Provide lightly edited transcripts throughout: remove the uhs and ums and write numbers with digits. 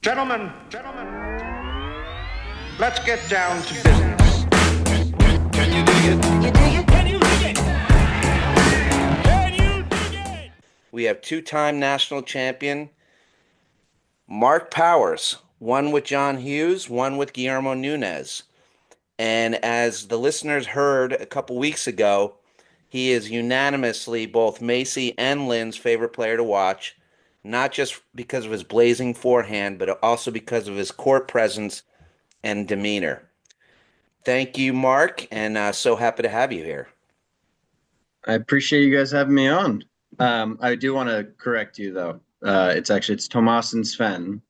Gentlemen, let's get down to business. Can you dig it? You dig it? Can you dig it? Can you dig it? We have two-time national champion Marc Powers, one with John Hughes, one with Guillermo Nunes. And as the listeners heard a couple weeks ago, he is unanimously both Macy and Lynn's favorite player to watch, not just because of his blazing forehand, but also because of his court presence and demeanor. Thank you, Marc, and so happy to have you here. I appreciate you guys having me on. I do want to correct you though. It's Tomas and Sven,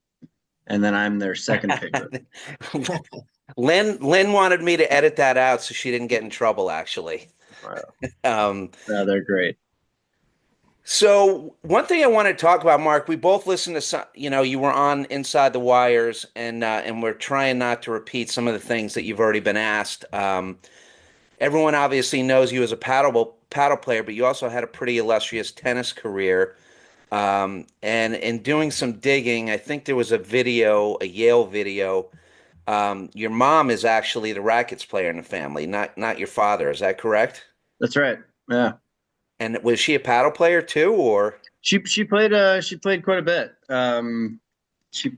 and then I'm their second favorite. Lynn wanted me to edit that out so she didn't get in trouble, actually. Wow. No, they're great. So one thing I want to talk about, Marc, we both listened to some, you were on Inside the Wires, and we're trying not to repeat some of the things that you've already been asked. Everyone obviously knows you as a paddle player, but you also had a pretty illustrious tennis career. And in doing some digging, I think there was a Yale video. Your mom is actually the rackets player in the family, not your father. Is that correct? That's right. Yeah. And was she a paddle player too, or? She played quite a bit. She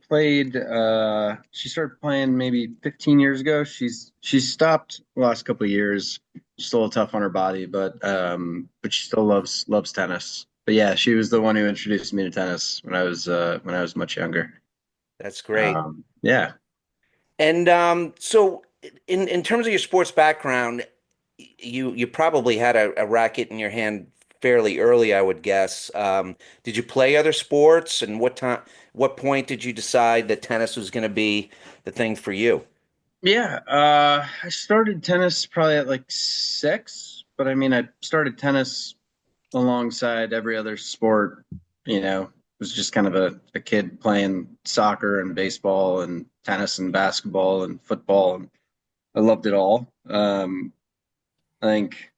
started playing maybe 15 years ago. She's stopped the last couple of years. She's still a little tough on her body, but she still loves tennis. But yeah, she was the one who introduced me to tennis when I was much younger. That's great. Yeah. And so in terms of your sports background, you probably had a racket in your hand fairly early, I would guess. Did you play other sports, and what point did you decide that tennis was going to be the thing for you? Yeah, I started tennis probably at like 6, but I mean, I started tennis alongside every other sport. Was just kind of a kid playing soccer and baseball and tennis and basketball and football, and I loved it all. I think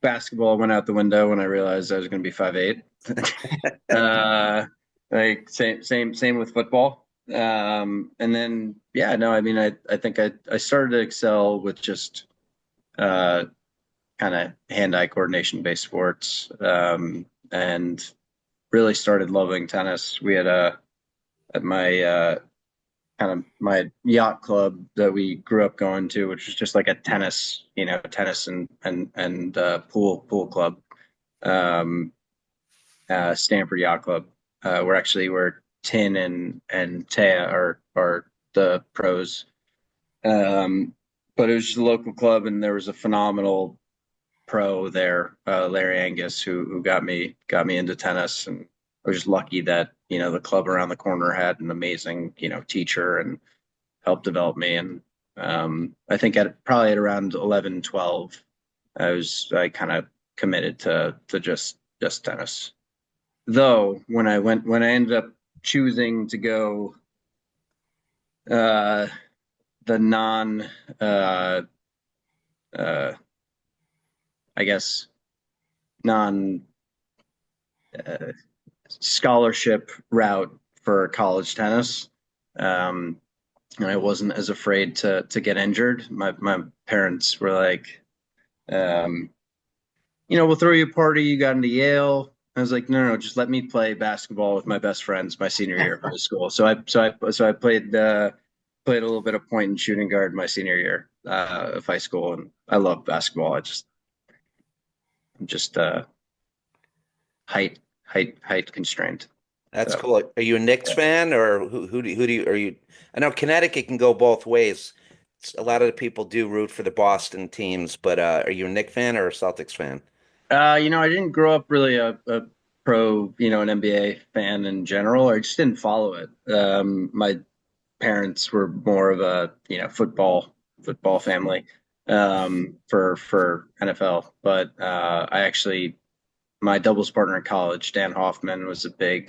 basketball went out the window when I realized I was going to be 5'8". Like same with football. And then yeah, no, I mean I think I started to excel with just kind of hand-eye coordination based sports, and really started loving tennis. We had at my kind of my yacht club that we grew up going to, which was just like a tennis and pool club, Stanford Yacht Club. We're Tin and Taya are the pros, but it was just a local club, and there was a phenomenal pro there, Larry Angus, who got me into tennis, and I was just lucky that the club around the corner had an amazing teacher and helped develop me. And I think probably at around 11, 12, I kind of committed to just tennis. Though when I ended up choosing to go the non I guess non scholarship route for college tennis. And I wasn't as afraid to get injured. My parents were like, we'll throw you a party. You got into Yale. I was like, no, just let me play basketball with my best friends my senior year of high school. So I played a little bit of point and shooting guard my senior year of high school, and I love basketball. I'm just height constrained. That's cool. Are you a Knicks fan, or who do you are you? I know Connecticut can go both ways. A lot of the people do root for the Boston teams, but are you a Knicks fan or a Celtics fan? I didn't grow up really a pro, an NBA fan in general. I just didn't follow it. My parents were more of a, football family, for NFL. But my doubles partner in college, Dan Hoffman, was a big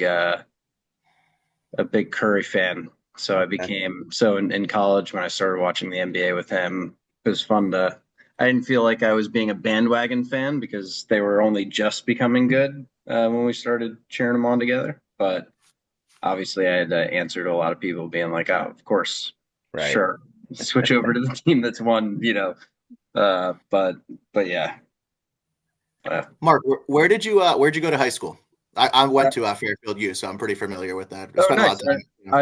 Curry fan. So I became in college when I started watching the NBA with him. It was fun I didn't feel like I was being a bandwagon fan because they were only just becoming good when we started cheering them on together. But obviously I had to answer to a lot of people being like, oh, of course, Right. sure. Switch over to the team that's won, you know. But yeah. Mark, where'd you go to high school? I went to Fairfield U, so I'm pretty familiar with that. I Oh, spent a lot nice. of time.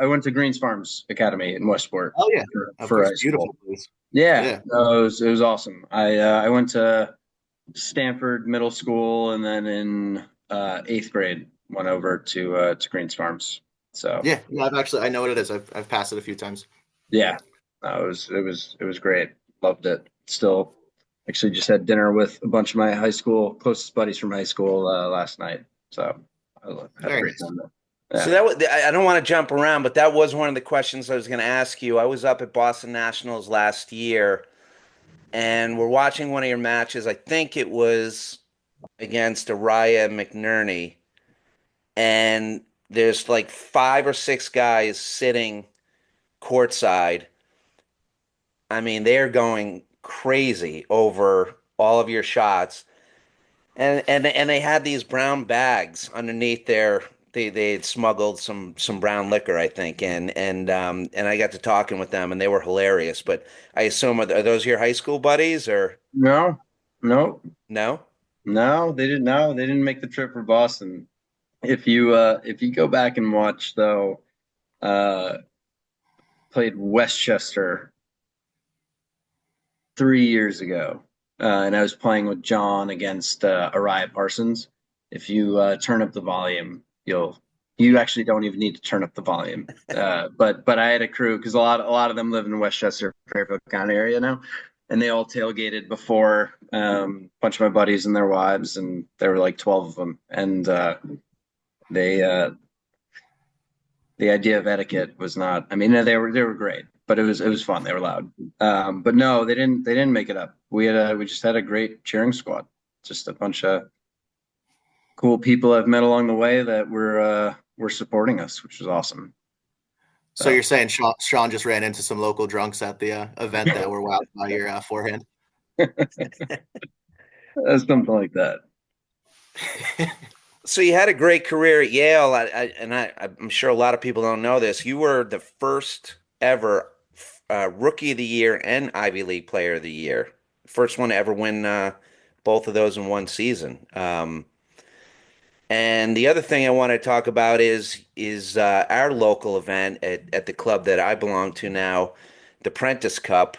I went to Greens Farms Academy in Westport Oh yeah, of for course, high school. beautiful place. Yeah, Yeah, no, it was awesome. I went to Stanford Middle School, and then in eighth grade went over to Greens Farms. So yeah. I know what it is. I've passed it a few times. yeah, no, it was great. Loved it. Still, actually, just had dinner with a bunch of my high school closest buddies from high school last night. So I had a Very great nice. time there. So Yeah. that was, I don't want to jump around, but that was one of the questions I was going to ask you. I was up at Boston Nationals last year, and we're watching one of your matches. I think it was against Araya McNerney, and there's like 5 or 6 guys sitting courtside. I mean, they're going crazy over all of your shots. And they had these brown bags underneath their they had smuggled some brown liquor, I think, and I got to talking with them and they were hilarious. But I assume are those your high school buddies or No, no, no? no, they didn't. No, they didn't make the trip for Boston. If you go back and watch though, uh, played Westchester 3 years ago, and I was playing with John against Araya Parsons. If you turn up the volume, you actually don't even need to turn up the volume. But I had a crew because a lot of them live in Westchester, Fairfield County area now, and they all tailgated before a bunch of my buddies and their wives, and there were like 12 of them, and they the idea of etiquette was not. I mean, they were great, but it was fun. They were loud. But no, they didn't make it up. We just had a great cheering squad. Just a bunch of cool people I've met along the way that were supporting us, which was awesome. So So you're saying Sean just ran into some local drunks at the event that were wowed by your forehand? something like that. So you had a great career at Yale, I'm sure a lot of people don't know this. You were the first ever Rookie of the Year and Ivy League Player of the Year, first one to ever win both of those in one season. And the other thing I want to talk about is our local event at the club that I belong to now, the Prentice Cup.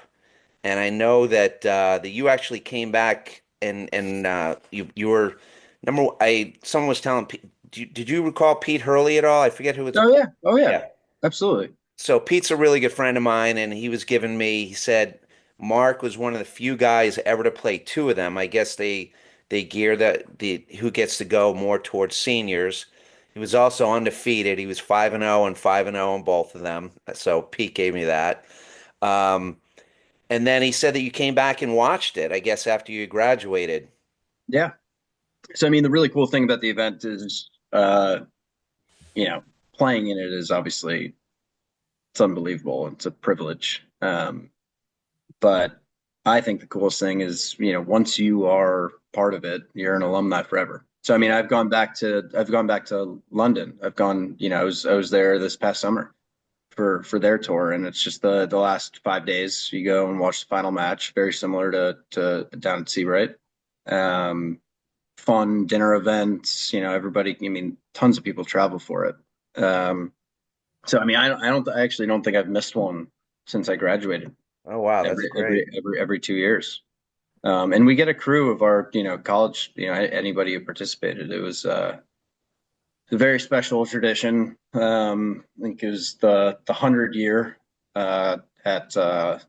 And I know that you actually came back and you were number. Someone was telling. Did you recall Pete Hurley at all? I forget who it's. Oh yeah, oh yeah, Yeah. absolutely. So Pete's a really good friend of mine, and he was giving me. He said Mark was one of the few guys ever to play two of them. I guess they gear the who gets to go more towards seniors. He was also undefeated. He was 5-0 and 5-0 in both of them. So Pete gave me that. Um, and then he said that you came back and watched it, I guess, after you graduated. Yeah. So I mean, the really cool thing about the event is, you know, playing in it is obviously it's unbelievable. It's a privilege. But I think the coolest thing is, once you are part of it, you're an alumni forever. So I mean, Yeah. I've gone back to London. I was there this past summer for their tour, and it's just the last 5 days. You go and watch the final match, very similar to down at Seabright. Um, Fun dinner events. Everybody. I mean, tons of people travel for it. So I mean, I actually don't think I've missed one since I graduated. Oh, wow, that's Every great. every every 2 years. And we get a crew of our, college, anybody who participated. It was a very special tradition. I think it was the 100 year at uh,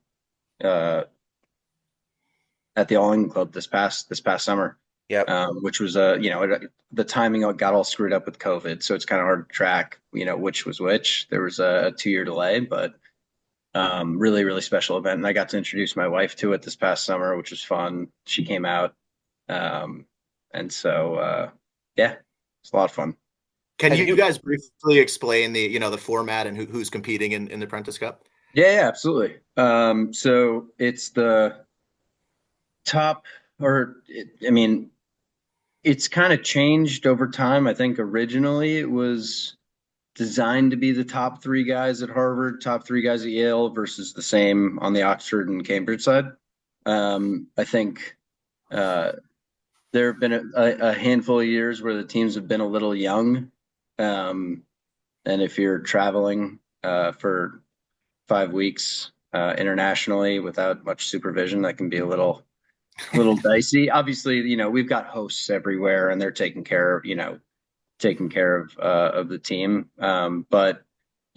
at the All England Club this past summer, Yep. which was the timing got all screwed up with COVID, so it's kind of hard to track, which was which. There was a 2 year delay, but really, really special event. And I got to introduce my wife to it this past summer, which was fun. She came out. Um, and so, yeah, it's a lot of fun. Can Have you you? guys briefly explain the format and who's competing in the Prentice Cup? Yeah, yeah, absolutely. So it's the top, I mean, it's kind of changed over time. I think originally it was designed to be the top three guys at Harvard, top three guys at Yale versus the same on the Oxford and Cambridge side. I think there have been a handful of years where the teams have been a little young. And if you're traveling for 5 weeks internationally without much supervision, that can be a little dicey. Obviously, we've got hosts everywhere and they're taking care of the team. But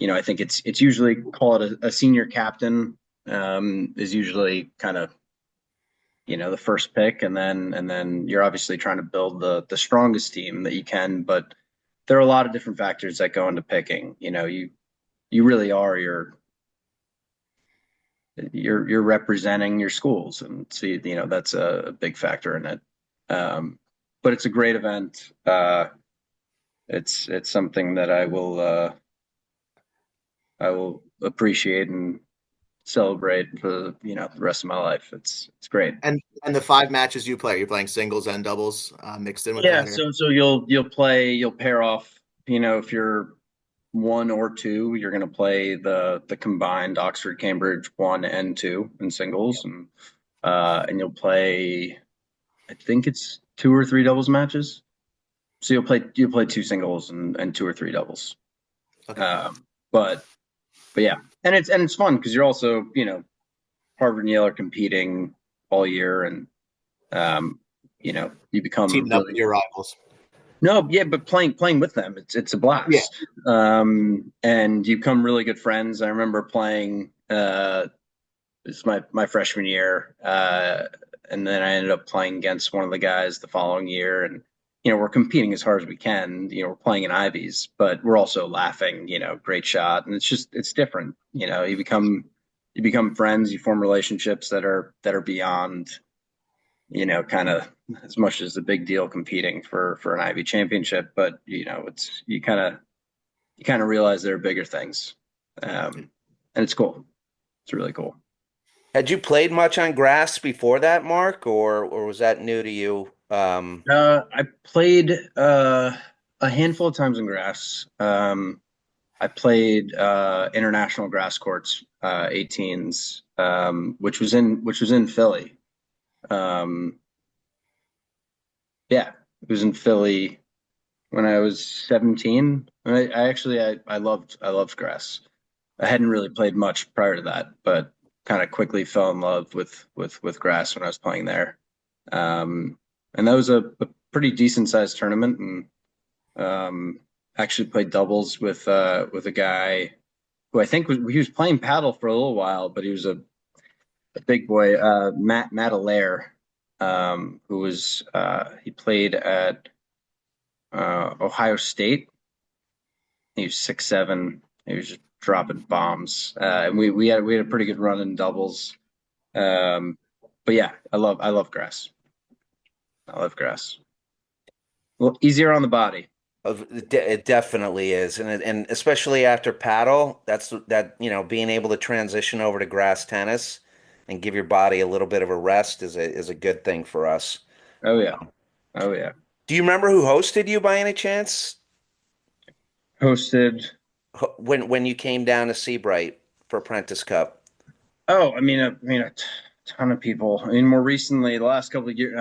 I think it's usually call it a senior captain is usually kind of the first pick, and then you're obviously trying to build the strongest team that you can. But there are a lot of different factors that go into picking. You really are you're representing your schools, and so that's a big factor in it. But it's a great event. It's something that I will appreciate and celebrate for the rest of my life. It's great. And the 5 matches you play, are you playing singles and doubles mixed in with Yeah, that? so you'll pair off. If you're 1 or 2, you're going to play the combined Oxford Cambridge 1 and 2 in singles, and you'll play, I think it's 2 or 3 doubles matches. So you'll play 2 singles and 2 or 3 doubles. Okay. But yeah, and it's fun because you're also Harvard and Yale are competing all year, and you become Teaming up with your rivals. No, yeah, but playing with them, it's a blast. Yeah. And you become really good friends. I remember playing it's my freshman year, and then I ended up playing against one of the guys the following year, and we're competing as hard as we can. We're playing in Ivies, but we're also laughing. Great shot, and it's different. You become friends, you form relationships that are beyond kind of as much as the big deal competing for an Ivy championship, but it's you kind of realize there are bigger things, and it's cool. It's really cool. Had you played much on grass before that, Mark, or was that new to you? I played a handful of times in grass. I played international grass courts, 18s, which was in Philly. Yeah, it was in Philly when I was 17. I loved grass. I hadn't really played much prior to that, but kind of quickly fell in love with grass when I was playing there. And that was a pretty decent sized tournament, and actually played doubles with a guy who I think he was playing paddle for a little while, but he was a big boy, Matt Allaire, who was he played at Ohio State. He was 6'7". He was just dropping bombs, and we had a pretty good run in doubles. But yeah, I love grass. I love grass. Well, easier on the body. It definitely is, and especially after paddle, being able to transition over to grass tennis and give your body a little bit of a rest is a good thing for us. Oh yeah, oh yeah. Do you remember who hosted you by any chance? Hosted. When you came down to Seabright for Apprentice Cup? Oh, a ton of people. I mean, more recently, the last couple of years,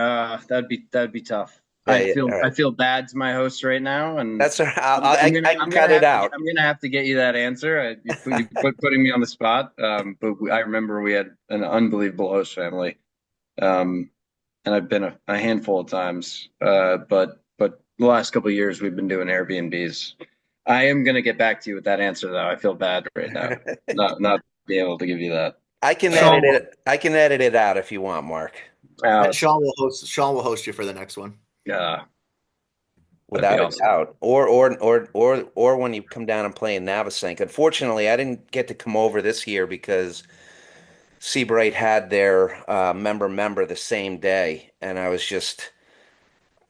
that'd be tough. Yeah, I yeah, feel all I right. feel bad to my host right now, and That's all right. I I'm can gonna cut it have to out. I'm gonna have to get you that answer. You putting me on the spot. But I remember we had an unbelievable host family, and I've been a handful of times. But the last couple of years we've been doing Airbnbs. I am gonna get back to you with that answer though. I feel bad right now, not be able to give you that. I can edit Sean, it. I can edit it out if you want, Mark, Uh, Sean will host you for the next one. uh, that'd be without a awesome. doubt. Or when you come down and play in Navasink. Unfortunately, I didn't get to come over this year because Seabright had their member the same day, and I was just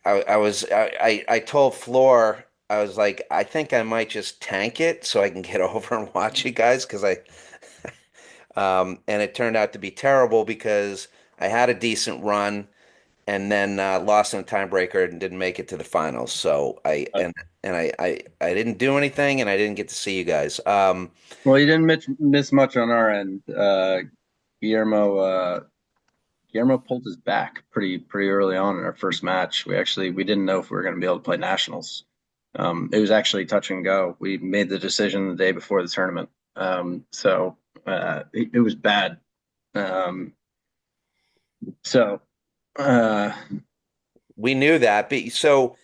I told Floor, I was like, I think I might just tank it so I can get over and watch you guys because I and it turned out to be terrible because I had a decent run and then lost in a tiebreaker and didn't make it to the finals. So I Uh, and and I didn't do anything, and I didn't get to see you guys. Well, you didn't miss much on our end. Guillermo Guillermo pulled his back pretty early on in our first match. We didn't know if we were going to be able to play nationals. It was actually touch and go. We made the decision the day before the tournament. So it was bad. Um, so uh, We knew that, but so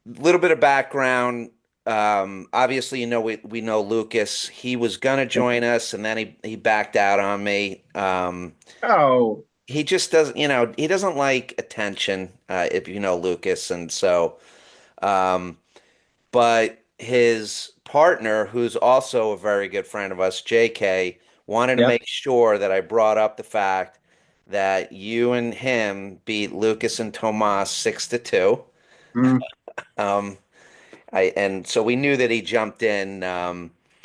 a little bit of background. Obviously, we know Lucas. He was gonna join us, and then he backed out on me. oh He just doesn't, he doesn't like attention, if you know Lucas, and so, um, but his partner, who's also a very good friend of us, JK, wanted to yeah. make sure that I brought up the fact that you and him beat Lucas and Tomas 6-2. Mm, Um, and so we knew that he jumped in.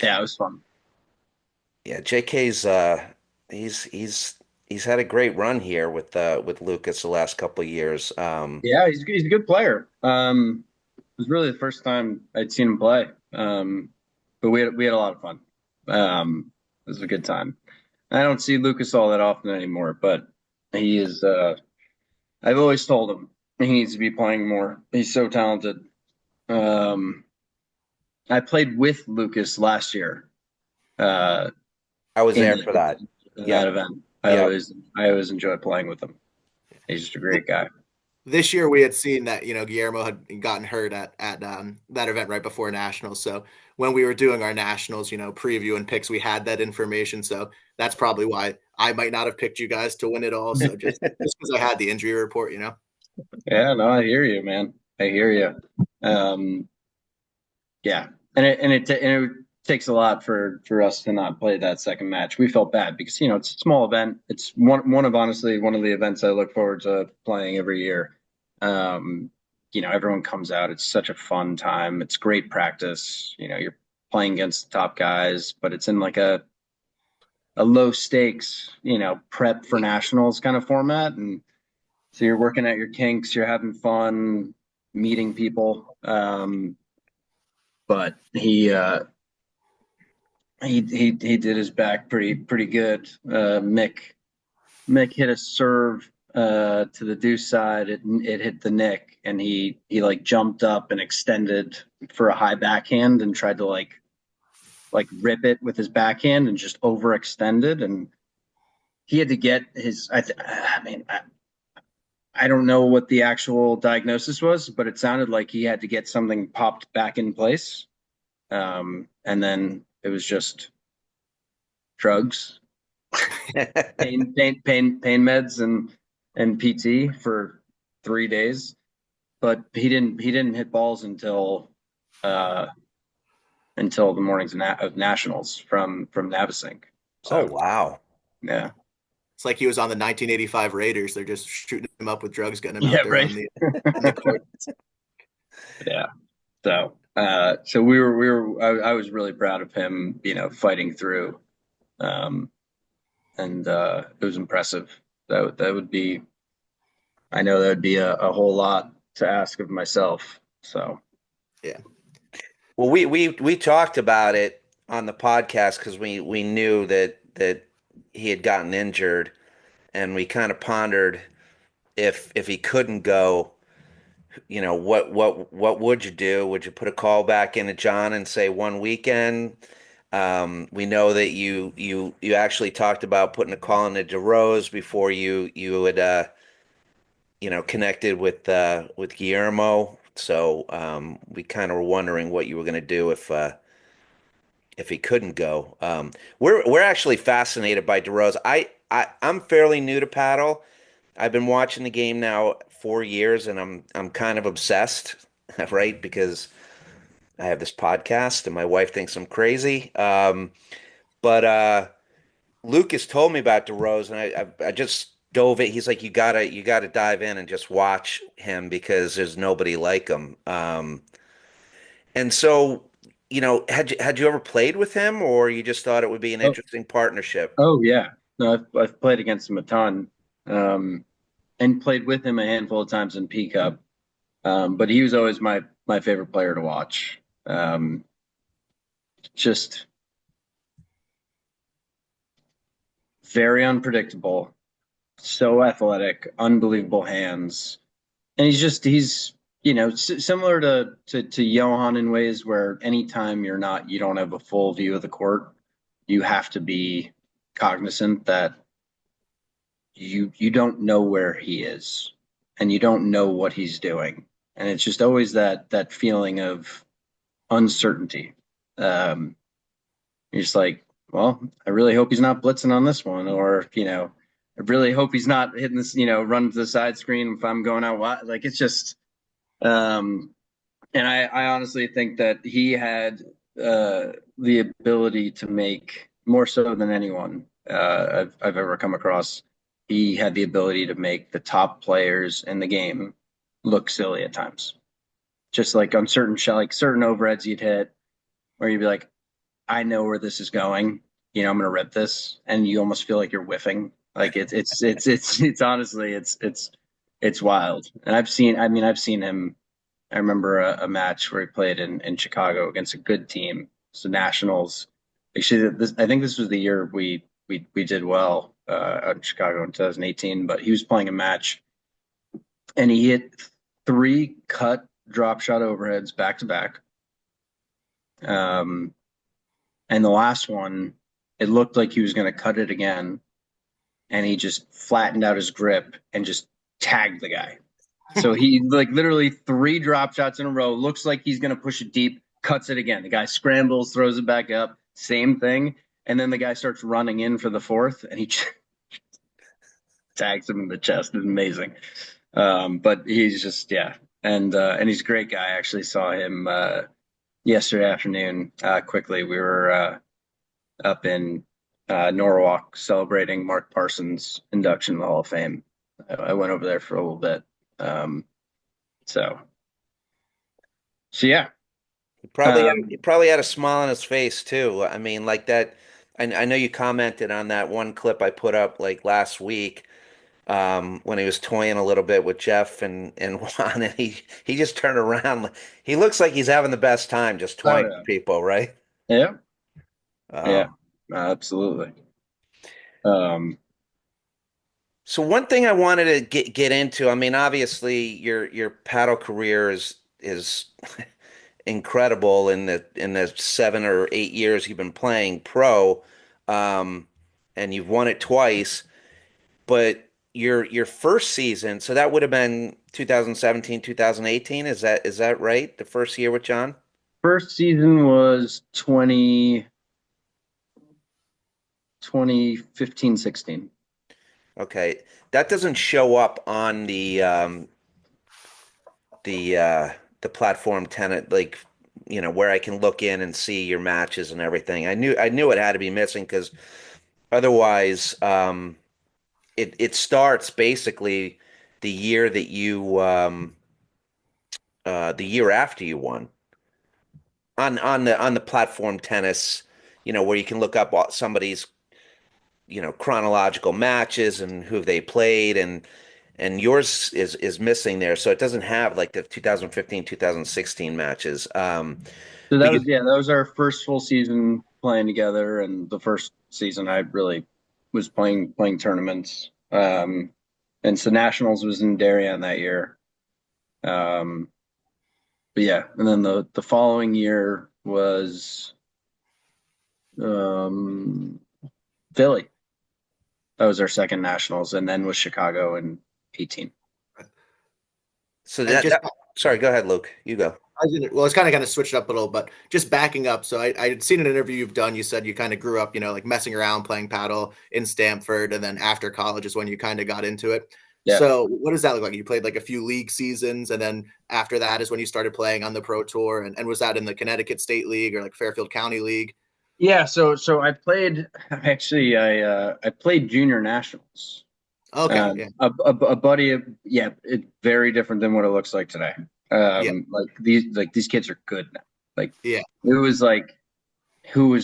yeah, it was fun. Yeah, JK's he's had a great run here with Lucas the last couple of years. Yeah, he's a good player. It was really the first time I'd seen him play. But we had a lot of fun. It was a good time. I don't see Lucas all that often anymore, but he is. I've always told him he needs to be playing more. He's so talented. Um, I played with Lucas last year. Uh, I was in there for that. that Yep, event. yep. I always enjoy playing with him. He's just a great guy. This year we had seen that Guillermo had gotten hurt at that event right before nationals. So when we were doing our nationals, preview and picks, we had that information. So that's probably why I might not have picked you guys to win it all. So just because I had the injury report. Yeah, no, I hear you, man. I hear you. Um, yeah, and it takes a lot for us to not play that second match. We felt bad because it's a small event. It's one of honestly one of the events I look forward to playing every year. Um, everyone comes out. It's such a fun time. It's great practice. You're playing against the top guys, but it's in like a low stakes, prep for nationals kind of format, and so you're working at your kinks. You're having fun, meeting people. But he did his back pretty good. Mick hit a serve to the deuce side. It hit the nick, and he like jumped up and extended for a high backhand and tried to like rip it with his backhand and just overextended, and he had to get his. I don't know what the actual diagnosis was, but it sounded like he had to get something popped back in place. And then it was just drugs, pain meds, and PT for 3 days. But he didn't hit balls uh, until the mornings of nationals from Navasink. Oh So wow. yeah, It's like he was on the 1985 Raiders. They're just shooting him up with drugs, getting him yeah, out there right. on the court. Yeah. So I was really proud of him, fighting through. And it was impressive. That would be, I know that would be a whole lot to ask of myself. So Yeah. Well, we talked about it on the podcast because we knew that he had gotten injured, and we kind of pondered if he couldn't go, what would you do? Would you put a call back into John and say one weekend? We know that you actually talked about putting a call into DeRose before you had connected with Guillermo. So we kind of were wondering what you were going to do if he couldn't go. We're actually fascinated by DeRose. I'm fairly new to paddle. I've been watching the game now 4 years, and I'm kind of obsessed, right? Because I have this podcast, and my wife thinks I'm crazy. But Lucas told me about DeRose, and I just dove it. He's like, you gotta dive in and just watch him because there's nobody like him. And so, had you ever played with him, or you just thought it would be an oh interesting partnership? oh yeah, no, I've played against him a ton, um, and played with him a handful of times in P Cup. But he was always my favorite player to watch. Just very unpredictable, so athletic, unbelievable hands, and he's similar to Johan in ways where anytime you don't have a full view of the court, you have to be cognizant that you don't know where he is and you don't know what he's doing, and it's just always that feeling of uncertainty. You're just like, well, I really hope he's not blitzing on this one, or I really hope he's not hitting this, run to the side screen if I'm going out wide. Like it's just, and I honestly think that he had the ability to make more so than anyone I've ever come across. He had the ability to make the top players in the game look silly at times. Just like on certain certain overheads you'd hit, where you'd be like, I know where this is going. I'm gonna rip this, and you almost feel like you're whiffing. Like it's honestly it's wild. And I've seen him. I remember a match where he played in Chicago against a good team, so Nationals. Actually, I think this was the year we did well out in Chicago in 2018. But he was playing a match, and he hit 3 cut drop shot overheads back to back. And the last one, it looked like he was going to cut it again, and he just flattened out his grip and just tagged the guy. So he like literally 3 drop shots in a row. Looks like he's going to push it deep, cuts it again. The guy scrambles, throws it back up, same thing. And then the guy starts running in for the 4th, and he tags him in the chest. It's amazing. But he's just, yeah. And he's a great guy. I actually saw him yesterday afternoon. Quickly, we were up in Norwalk celebrating Mark Parsons' induction in the Hall of Fame. I went over there for a little bit. So yeah. He probably had a smile on his face too. I mean, like that. I know you commented on that one clip I put up like last week, when he was toying a little bit with Jeff and Juan, and he just turned around. He looks like he's having the best time just Oh, toying yeah. with people, right? Yeah. Yeah. Um, Absolutely. So one thing I wanted to get into, I mean, obviously your paddle career is incredible in the 7 or 8 years you've been playing pro, um, and you've won it twice. But your first season, so that would have been 2017, 2018. Is that right? The first year with John? First season was 2015, 16. Okay, that doesn't show up on the platform tenant, like where I can look in and see your matches and everything. I knew it had to be missing because otherwise, it starts basically the year that the year after you won on the platform tennis, where you can look up somebody's chronological matches and who they played, and yours is missing there, so it doesn't have like the 2015 2016 matches. So But you, that was our first full season playing together, and the first season I really was playing tournaments. And so Nationals was in Darien that year. But yeah, and then the following year was Philly. That was our second Nationals, and then was Chicago in 18. so And just sorry, go ahead, Luke. You go. well, it's kind of switched up a little, but just backing up. So I had seen an interview you've done. You said you kind of grew up, like messing around playing paddle in Stamford, and then after college is when you kind of got into it. Yeah. So what does that look like? You played like a few league seasons, and then after that is when you started playing on the pro tour. And was that in the Connecticut State League or like Fairfield County League? Yeah, so I played actually I played junior nationals. Okay, yeah. A buddy, yeah, it's very different than what it looks like today. Yeah. Like these kids are good now. Like Yeah. it was like who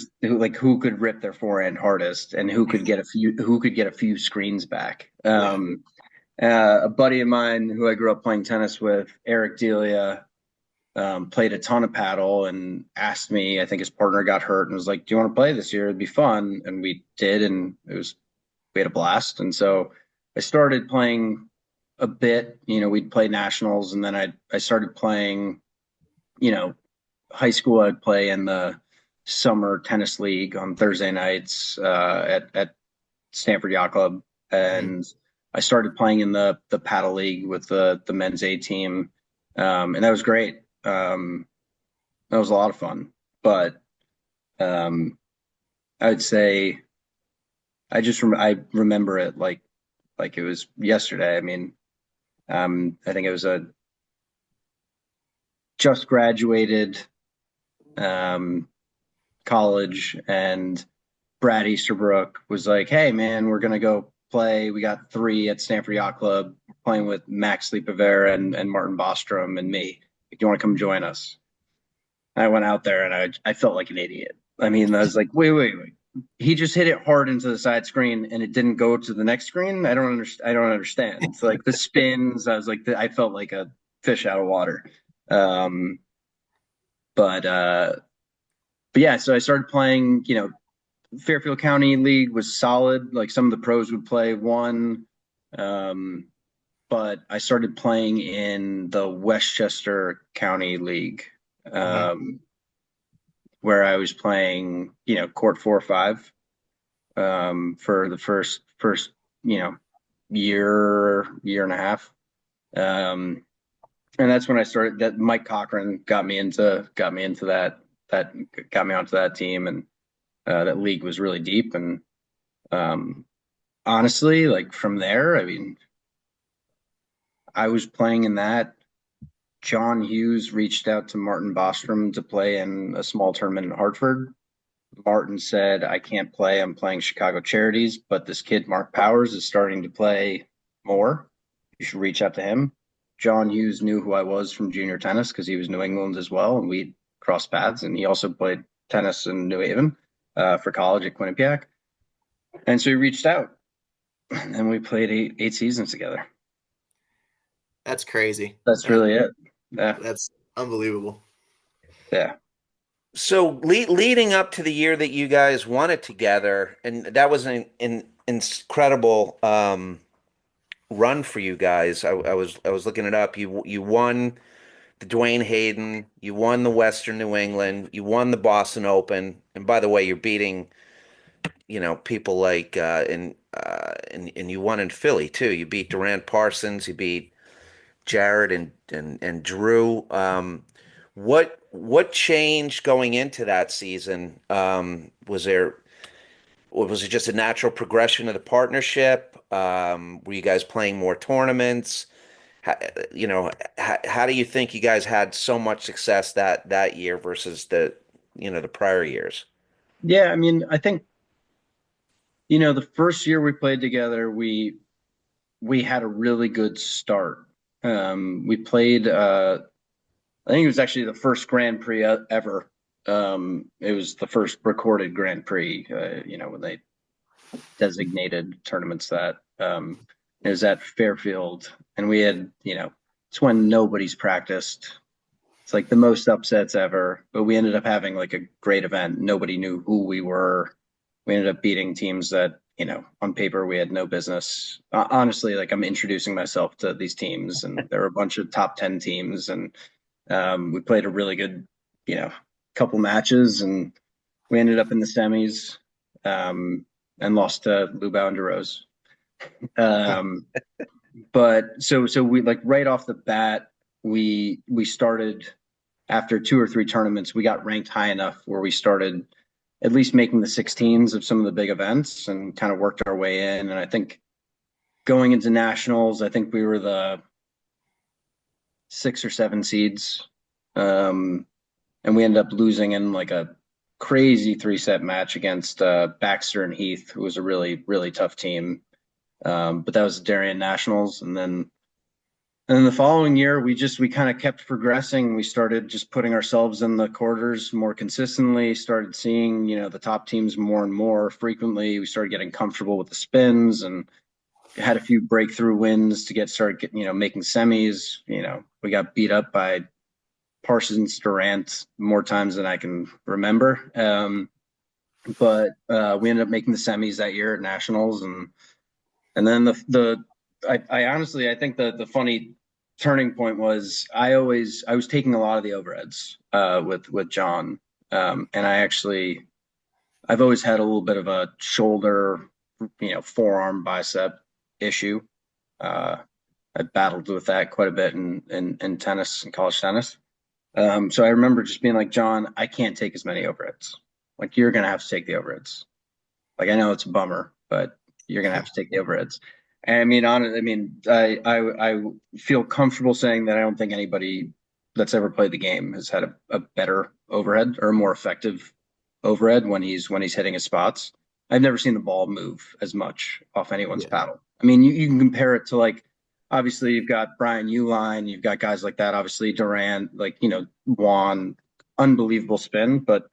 could rip their forehand hardest and who could get a few screens back. A buddy of mine who I grew up playing tennis with, Eric Delia, played a ton of paddle and asked me, I think his partner got hurt and was like, do you want to play this year? It'd be fun. And we did, and we had a blast. And so I started playing a bit, we'd play nationals, and then I started playing, high school. I'd play in the summer tennis league on Thursday nights at Stanford Yacht Club. And I started playing in the paddle league with the men's A team. And that was great. That was a lot of fun, but I would say I remember it like it was yesterday. I mean, I think it was a just graduated college, and Brad Easterbrook was like, "Hey, man, we're gonna go play. We got 3 at Stanford Yacht Club, playing with Max Lipavera and Martin Bostrom and me. Do you want to come join us?" I went out there and I felt like an idiot. I mean, I was like, wait. He just hit it hard into the side screen and it didn't go to the next screen. I don't understand. It's like the spins. I was like, I felt like a fish out of water. But yeah, so I started playing, Fairfield County League was solid. Like some of the pros would play one. But I started playing in the Westchester County League. Where I was playing, court 4 or 5 for the first year and a half. And that's when I started. That Mike Cochran got me onto that team, and that league was really deep. And honestly, like from there, I mean, I was playing in that. John Hughes reached out to Martin Bostrom to play in a small tournament in Hartford. Martin said, "I can't play. I'm playing Chicago Charities, but this kid, Mark Powers, is starting to play more. You should reach out to him." John Hughes knew who I was from junior tennis because he was New England as well, and we crossed paths. And he also played tennis in New Haven for college at Quinnipiac. And so he reached out, and we played eight seasons together. That's crazy. That's really it. Yeah. That's unbelievable. Yeah. So leading up to the year that you guys won it together, and that was an incredible run for you guys. I was looking it up. You won the Dwayne Hayden, you won the Western New England, you won the Boston Open, and by the way, you're beating people like and you won in Philly too. You beat Durant Parsons, you beat Jared and Drew. What changed going into that season? Was it just a natural progression of the partnership? Were you guys playing more tournaments? How do you think you guys had so much success that year versus the prior years? Yeah, I mean, I think the first year we played together, we had a really good start. We played I think it was actually the first Grand Prix ever. It was the first recorded Grand Prix, when they designated tournaments that it was at Fairfield, and we had, it's when nobody's practiced. It's like the most upsets ever, but we ended up having like a great event. Nobody knew who we were. We ended up beating teams that, on paper we had no business. Honestly, like I'm introducing myself to these teams, and there were a bunch of top 10 teams, and we played a really good, couple matches, and we ended up in the semis and lost to Lubau and DeRose. But so we, like, right off the bat, we started after 2 or 3 tournaments, we got ranked high enough where we started at least making the 16s of some of the big events and kind of worked our way in. And I think going into nationals, I think we were the 6 or 7 seeds. And we ended up losing in like a crazy 3-set match against Baxter and Heath, who was a really, really tough team. But that was Darien Nationals. And then the following year, we kind of kept progressing. We started just putting ourselves in the quarters more consistently, started seeing, the top teams more and more frequently. We started getting comfortable with the spins and had a few breakthrough wins to making semis. We got beat up by Parsons Durant more times than I can remember. But we ended up making the semis that year at nationals, and then I honestly I think the funny turning point was I was taking a lot of the overheads with John, and I've always had a little bit of a shoulder, forearm bicep issue. I battled with that quite a bit in tennis and college tennis. So I remember just being like, John, I can't take as many overheads. Like, you're gonna have to take the overheads. Like, I know it's a bummer, but you're gonna have to take the overheads. And I mean, I feel comfortable saying that I don't think anybody that's ever played the game has had a better overhead or a more effective overhead when he's hitting his spots. I've never seen the ball move as much off anyone's paddle. I mean, you can compare it to, like, obviously you've got Brian Uline, you've got guys like that, obviously Durant, like, Juan, unbelievable spin, but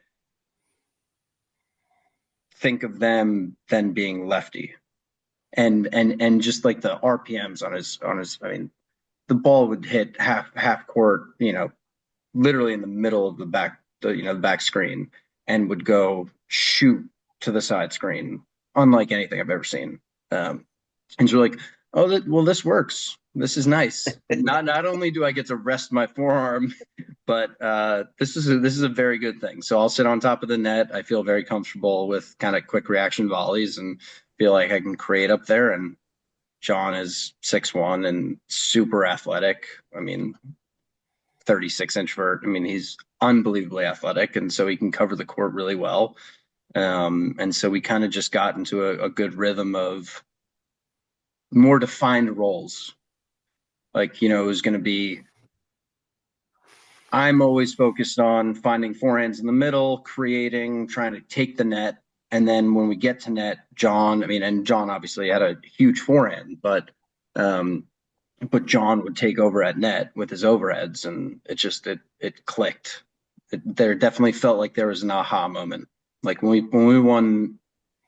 think of them then being lefty. And just like the RPMs on his I mean, the ball would hit half court, literally in the middle of the back screen, and would go shoot to the side screen, unlike anything I've ever seen. And so, like, oh, well, this works. This is nice. Not only do I get to rest my forearm, but this is a very good thing. So I'll sit on top of the net. I feel very comfortable with kind of quick reaction volleys and feel like I can create up there. And John is 6'1" and super athletic. I mean, 36-inch vert. I mean, he's unbelievably athletic, and so he can cover the court really well. And so we kind of just got into a good rhythm of more defined roles. Like, it was going to be, I'm always focused on finding forehands in the middle, creating, trying to take the net. And then when we get to net, John obviously had a huge forehand, but John would take over at net with his overheads, and it clicked. There definitely felt like there was an aha moment. Like when we won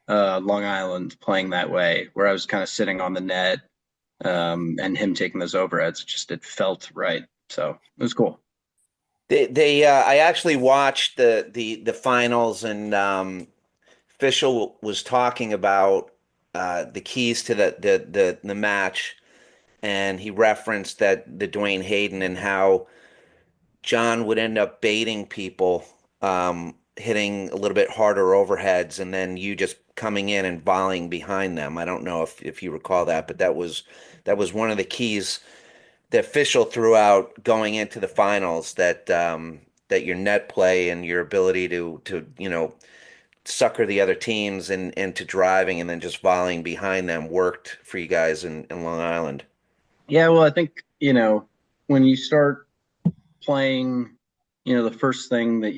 Long Island playing that way, where I was kind of sitting on the net, and him taking those overheads, it felt right. So it was cool. I actually watched the finals, and Fischel was talking about the keys to the match, and he referenced that the Dwayne Hayden and how John would end up baiting people, hitting a little bit harder overheads, and then you just coming in and volleying behind them. I don't know if you recall that, but that was one of the keys that Fischel threw out going into the finals. That your net play and your ability to sucker the other teams into driving and then just volleying behind them worked for you guys in Long Island. Yeah, well, I think, when you start playing, the first thing that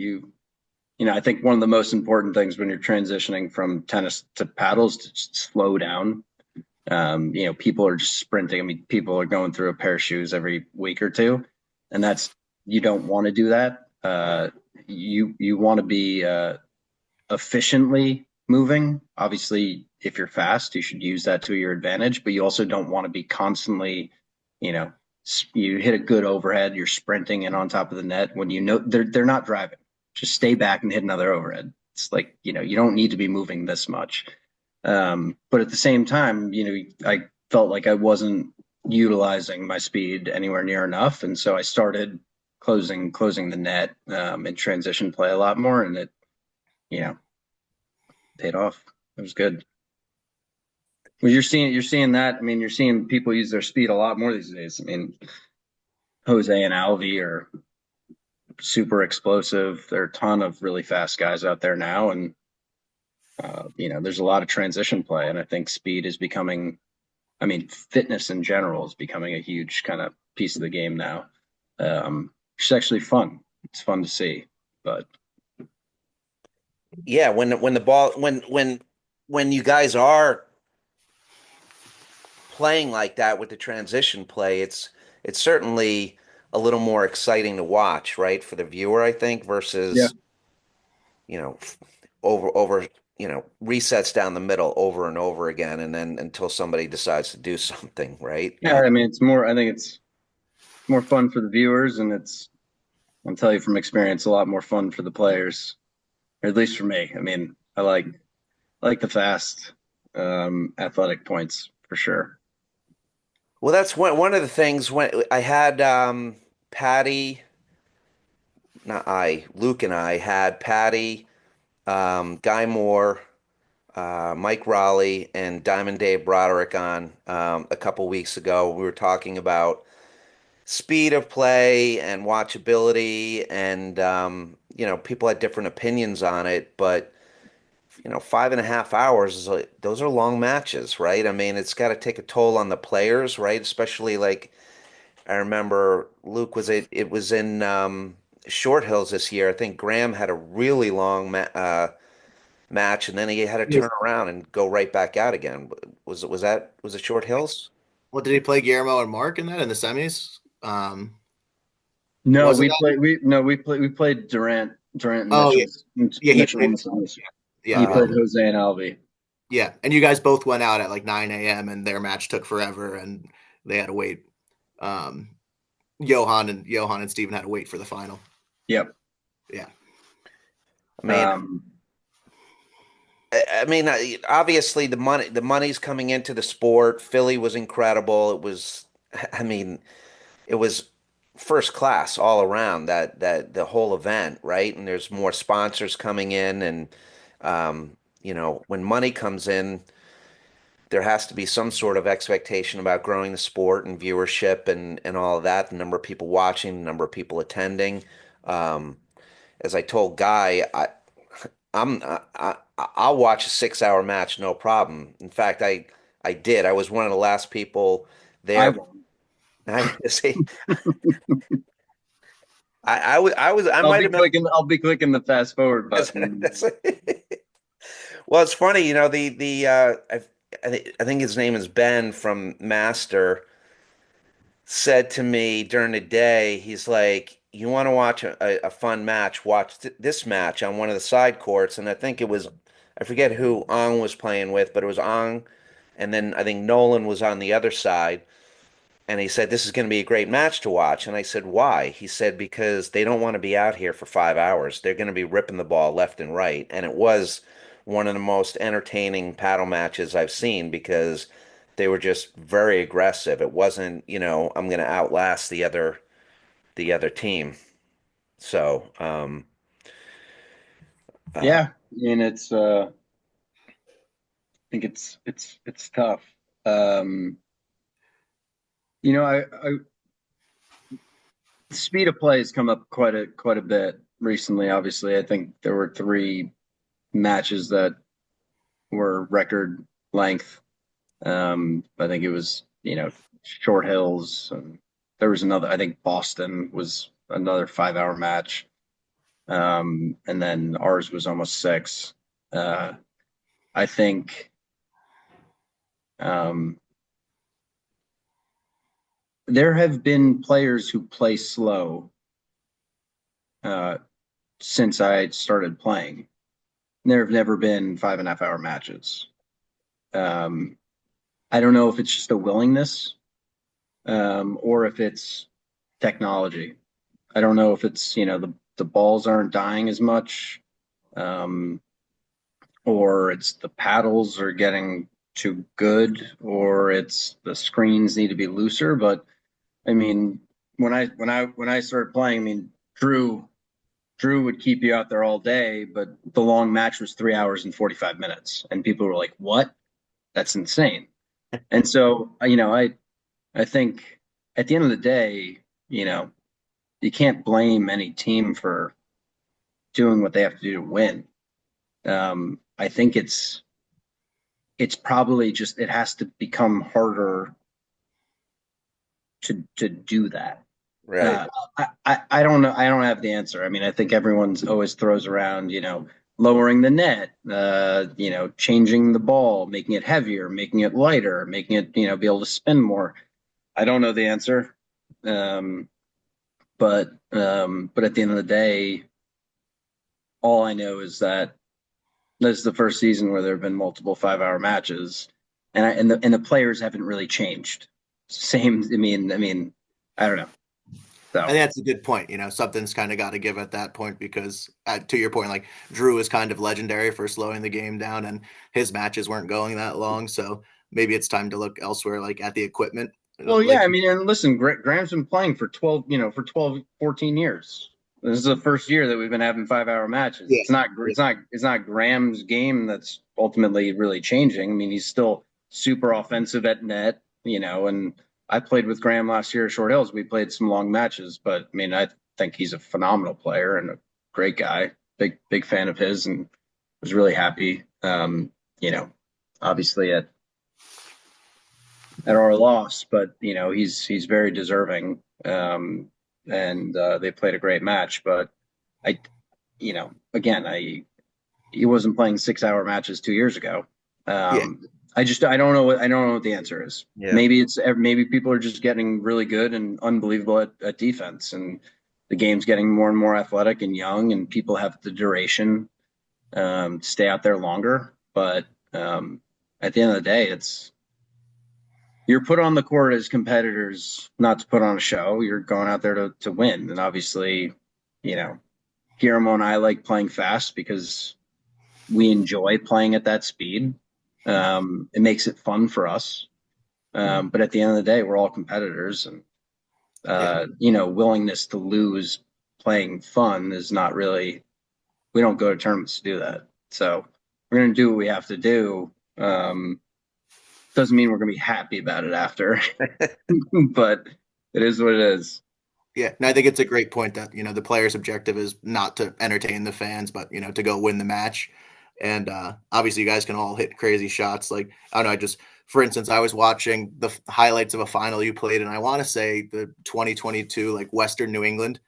I think one of the most important things when you're transitioning from tennis to paddle is to just slow down. People are just sprinting. I mean, people are going through a pair of shoes every week or two, and you don't want to do that. You want to be efficiently moving. Obviously, if you're fast, you should use that to your advantage, but you also don't want to be constantly, you hit a good overhead, you're sprinting in on top of the net when they're not driving. Just stay back and hit another overhead. It's like, you don't need to be moving this much. But at the same time, I felt like I wasn't utilizing my speed anywhere near enough. And so I started closing the net in transition play a lot more, and it, paid off. It was good. Well, you're seeing that. I mean, you're seeing people use their speed a lot more these days. I mean, Jose and Alvey are super explosive. There are a ton of really fast guys out there now, and there's a lot of transition play, and I think speed is becoming, fitness in general is becoming a huge kind of piece of the game now. It's actually fun. It's fun to see, but yeah, when the ball when you guys are playing like that with the transition play, it's certainly a little more exciting to watch, right, for the viewer, I think, versus over resets down the middle over and over again, and then until somebody decides to do something, right? Yeah, I think it's more fun for the viewers, and it's I'll tell you from experience, a lot more fun for the players, or at least for me. I mean, I like the fast, athletic points for sure. Well, that's one of the things when I had Patty, not I, Luke and I had Patty, Guy Moore, Mike Raleigh, and Diamond Dave Broderick on a couple weeks ago. We were talking about speed of play and watchability, and people had different opinions on it, but 5.5 hours is those are long matches, right? I mean, it's got to take a toll on the players, right? Especially like I remember Luke it was in Short Hills this year. I think Graham had a really long match, and then he had to Yes. turn around and go right back out again. Was it Short Hills? What did he play Guillermo and Mark in that in the semis? No, Wasn't that? we played Durant and Oh yeah, yeah. He Mitchell in played. the semis. Yeah, He yeah, played Jose and Alvi. yeah. And you guys both went out at like 9 a.m. and their match took forever, and they had to wait. Um, Johan and Steven had to wait for the final. Yep. Yeah. I mean, Um, obviously the money's coming into the sport. Philly was incredible. I mean, it was first class all around that the whole event, right? And there's more sponsors coming in, and when money comes in, there has to be some sort of expectation about growing the sport and viewership and all of that. The number of people watching, the number of people attending. Um, as I told Guy, I'm I'll watch a 6 hour match, no problem. In fact, I did. I was one of the last people I there. won't. I see. I might have been. I'll be clicking the fast forward button. Well, it's funny, I think his name is Ben from Master said to me during the day, he's like, "You want to watch a fun match? Watch this match on one of the side courts." And I think it was, I forget who Ong was playing with, but it was Ong, and then I think Nolan was on the other side. And he said, "This is going to be a great match to watch." And I said, "Why?" He said, "Because they don't want to be out here for 5 hours. They're going to be ripping the ball left and right." And it was one of the most entertaining paddle matches I've seen because they were just very aggressive. It wasn't, I'm going to outlast the other team. So, Yeah, I mean I think it's tough. Um, I speed of play has come up quite a bit recently. Obviously, I think there were three matches that were record length. I think it was Short Hills, and there was another. I think Boston was another 5 hour match, and then ours was almost six. Uh, I think um, there have been players who play slow uh, since I started playing. There have never been 5.5 hour matches. Um, I don't know if it's just a willingness or if it's technology. I don't know if it's the balls aren't dying as much, um, or it's the paddles are getting too good, or it's the screens need to be looser. But I mean, when I started playing, I mean, Drew would keep you out there all day, but the long match was 3 hours and 45 minutes, and people were like, "What? That's insane." And so, I think at the end of the day, you can't blame any team for doing what they have to do to win. I think it's probably just it has to become harder to do that. right. I don't know. I don't have the answer. I mean, I think everyone's always throws around, lowering the net, changing the ball, making it heavier, making it lighter, making it, be able to spin more. I don't know the answer. But at the end of the day, all I know is that this is the first season where there have been multiple 5 hour matches, and the players haven't really changed. Same. I mean, I don't know. I think So that's a good point. Something's kind of got to give at that point because, to your point, like Drew is kind of legendary for slowing the game down, and his matches weren't going that long. So maybe it's time to look elsewhere, like at the equipment. well, yeah, Like, I mean, and listen, Graham's been playing for 12, for 12, 14 years. This is the first year that we've been having 5-hour matches. yeah, It's not Graham's game that's ultimately really changing. I mean, he's still super offensive at net, and I played with Graham last year at Short Hills. We played some long matches, but I mean, I think he's a phenomenal player and a great guy. Big fan of his, and was really happy. Obviously at our loss, but he's very deserving. And they played a great match, but I, again, he wasn't playing 6-hour matches 2 years ago. yeah, I don't know what the answer is. Yeah. Maybe people are just getting really good and unbelievable at defense, and the game's getting more and more athletic and young, and people have the duration to stay out there longer. But at the end of the day, you're put on the court as competitors, not to put on a show. You're going out there to win. And obviously, Guillermo and I like playing fast because we enjoy playing at that speed. It makes it fun for us. But at the end of the day, we're all competitors, and willingness to lose playing fun is not really. We don't go to tournaments to do that. So we're going to do what we have to do. Doesn't mean we're going to be happy about it after, but it is what it is. yeah. And I think it's a great point that the player's objective is not to entertain the fans, but to go win the match. And obviously, you guys can all hit crazy shots. Like, I don't know, for instance, I was watching the highlights of a final you played, and I want to say the 2022, like Western New England,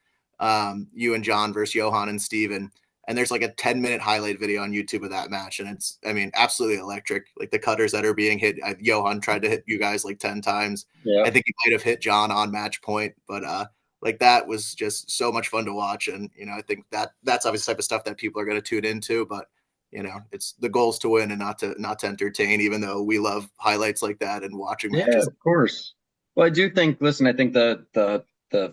you and John versus Johan and Steven. And there's like a 10-minute highlight video on YouTube of that match. And it's, I mean, absolutely electric. Like the cutters that are being hit. Johan tried to hit you guys like 10 times. Yeah. I think he might have hit John on match point, but like that was just so much fun to watch. And, I think that's obviously the type of stuff that people are going to tune into, but it's the goals to win and not to entertain, even though we love highlights like that and watching Yeah, matches. of course. Well, I do think. Listen, I think the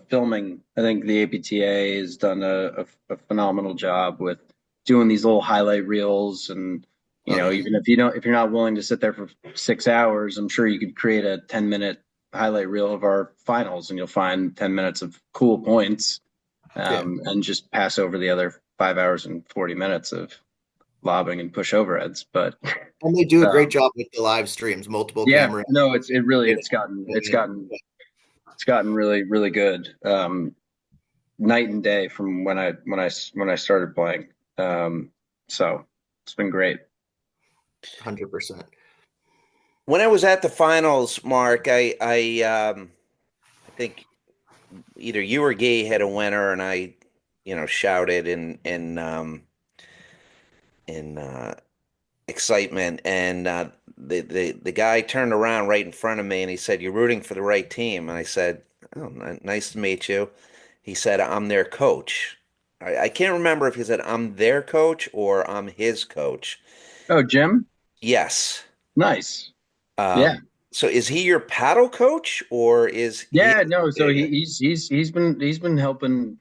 filming. I think the APTA has done a phenomenal job with doing these little highlight reels, and even if you're not willing to sit there for 6 hours, I'm sure you could create a 10-minute highlight reel of our finals, and you'll find 10 minutes of cool points, and just pass over the other 5 hours and 40 minutes of lobbing and push overheads. But And they do a great job with the live streams, multiple yeah, camera. no, it's gotten really, really good. Night and day from when I started playing. So it's been great. 100%. When I was at the finals, Mark, I think either you or Gay had a winner, and I, shouted in excitement, and the guy turned around right in front of me, and he said, "You're rooting for the right team." And I said, "Oh, nice to meet you." He said, "I'm their coach." I can't remember if he said, "I'm their coach" or "I'm his coach." Oh, Jim, Yes. nice. Yeah, Um, so is he your paddle coach, or is he? yeah. No, so he's been helping.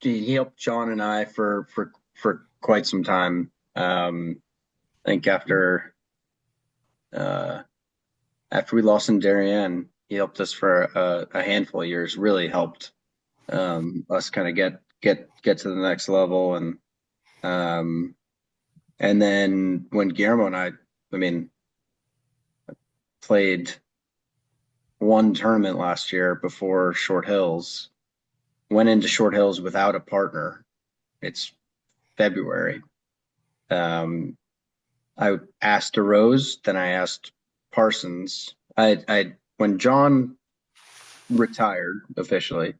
He helped John and I for quite some time. I think after we lost in Darien, he helped us for a handful of years. Really helped us kind of get to the next level, and then when Guillermo and I mean, played one tournament last year before Short Hills, went into Short Hills without a partner. It's February. I asked DeRose, then I asked Parsons. When John retired officially,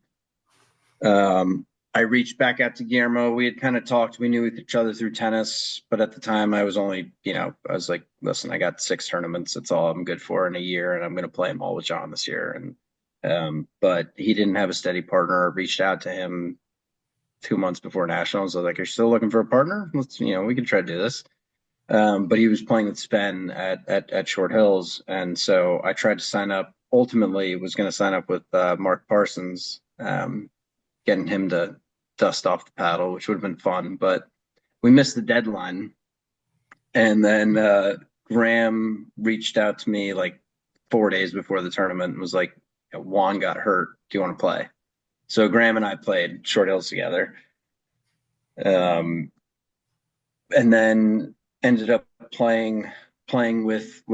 I reached back out to Guillermo. We had kind of talked. We knew each other through tennis, but at the time I was only, I was like, listen, I got 6 tournaments. That's all I'm good for in a year, and I'm going to play them all with John this year. And but he didn't have a steady partner. I reached out to him 2 months before nationals. I was like, "You're still looking for a partner? Let's, we can try to do this." But he was playing with Spen at Short Hills, and so I tried to sign up. Ultimately, was going to sign up with Marc Parsons, getting him to dust off the paddle, which would have been fun. But we missed the deadline. And then Graham reached out to me like 4 days before the tournament and was like, Juan got hurt. Do you want to play? So Graham and I played Short Hills together. And then ended up playing with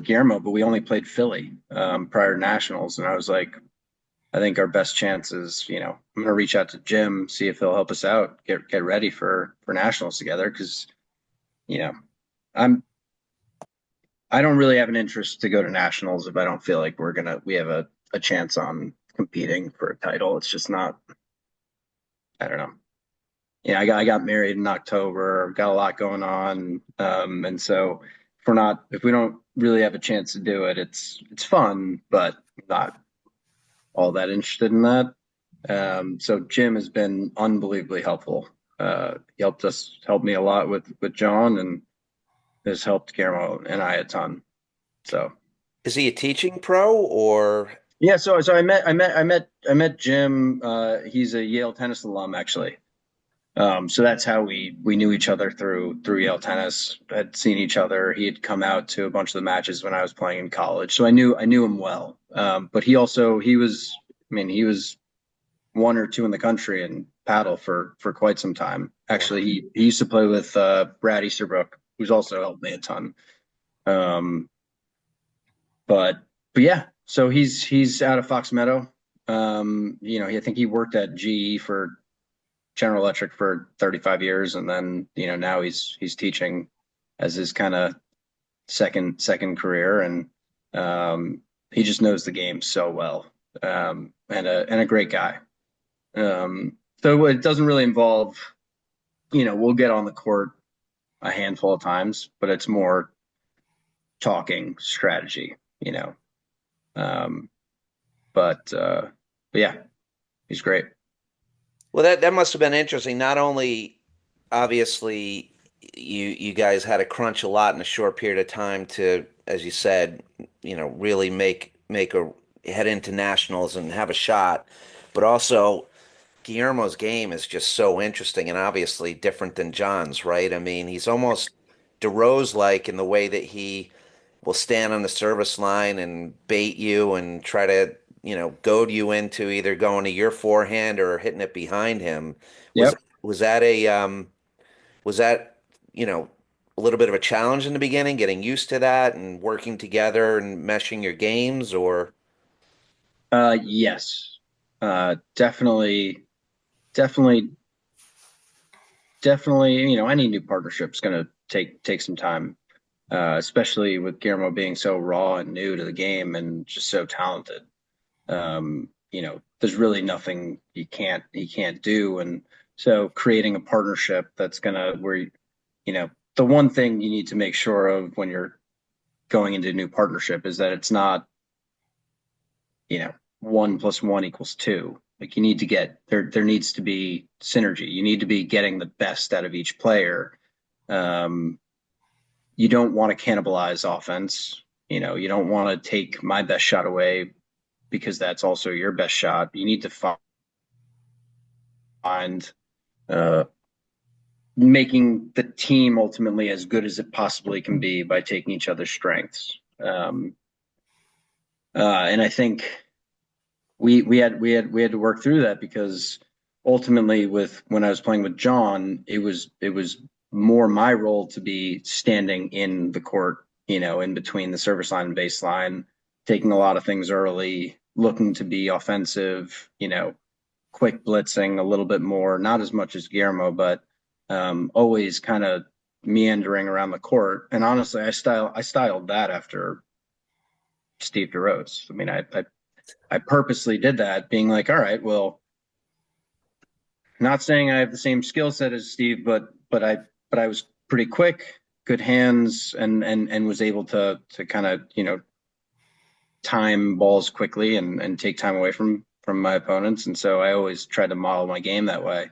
Guillermo, but we only played Philly prior to nationals. And I was like, I think our best chance is, I'm going to reach out to Jim, see if he'll help us out, get ready for nationals together. Cause I don't really have an interest to go to nationals if I don't feel like we have a chance on competing for a title. It's just not, I don't know. Yeah, I got married in October, got a lot going on. And so if we don't really have a chance to do it, it's fun, but not all that interested in that. So Jim has been unbelievably helpful. He helped me a lot with John, and has helped Guillermo and I a ton. So Is he a teaching pro or? yeah, so I met Jim. He's a Yale tennis alum, actually. So that's how we knew each other through Yale tennis. Had seen each other. He had come out to a bunch of the matches when I was playing in college, so I knew him well. But he was 1 or 2 in the country and paddle for quite some time. Actually, he used to play with Brad Easterbrook, who's also helped me a ton. But yeah, so he's out of Fox Meadow. I think he worked at GE for General Electric for 35 years, and then now he's teaching as his kind of second career, and he just knows the game so well, and a great guy. So it doesn't really involve, we'll get on the court a handful of times, but it's more talking strategy, but yeah, he's great. Well, that must have been interesting. Not only, obviously, you guys had to crunch a lot in a short period of time to, as you said, really make a head into nationals and have a shot, but also Guillermo's game is just so interesting and obviously different than John's, right? I mean, he's almost DeRose-like in the way that he will stand on the service line and bait you and try to, goad you into either going to your forehand or hitting it behind him. Was Yep. was that was that, a little bit of a challenge in the beginning, getting used to that and working together and meshing your games, or? Yes. Definitely, definitely, definitely. Any new partnership is going to take some time, especially with Guillermo being so raw and new to the game and just so talented. There's really nothing he can't do, and so creating a partnership that's the one thing you need to make sure of when you're going into a new partnership is that it's not 1 + 1 = 2. Like, you need to get there needs to be synergy. You need to be getting the best out of each player. You don't want to cannibalize offense. You don't want to take my best shot away because that's also your best shot. You need to find making the team ultimately as good as it possibly can be by taking each other's strengths. And I think we had to work through that, because ultimately when I was playing with John, it was more my role to be standing in the court, in between the service line and baseline, taking a lot of things early, looking to be offensive, quick blitzing a little bit more, not as much as Guillermo, but always kind of meandering around the court. And honestly, I styled that after Steve DeRose. I mean, I purposely did that, being like, all right, well, not saying I have the same skill set as Steve, but I was pretty quick, good hands, and was able to kind of time balls quickly and take time away from my opponents. And so I always tried to model my game that way.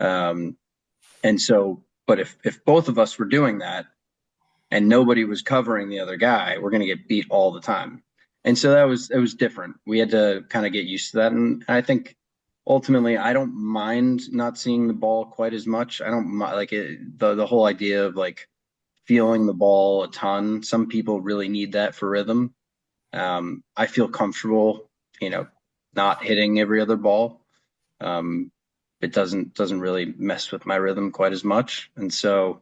And so, but if both of us were doing that and nobody was covering the other guy, we're going to get beat all the time. And so it was different. We had to kind of get used to that. And I think ultimately, I don't mind not seeing the ball quite as much. I don't like it, the whole idea of like feeling the ball a ton. Some people really need that for rhythm. I feel comfortable, not hitting every other ball. It doesn't really mess with my rhythm quite as much, and so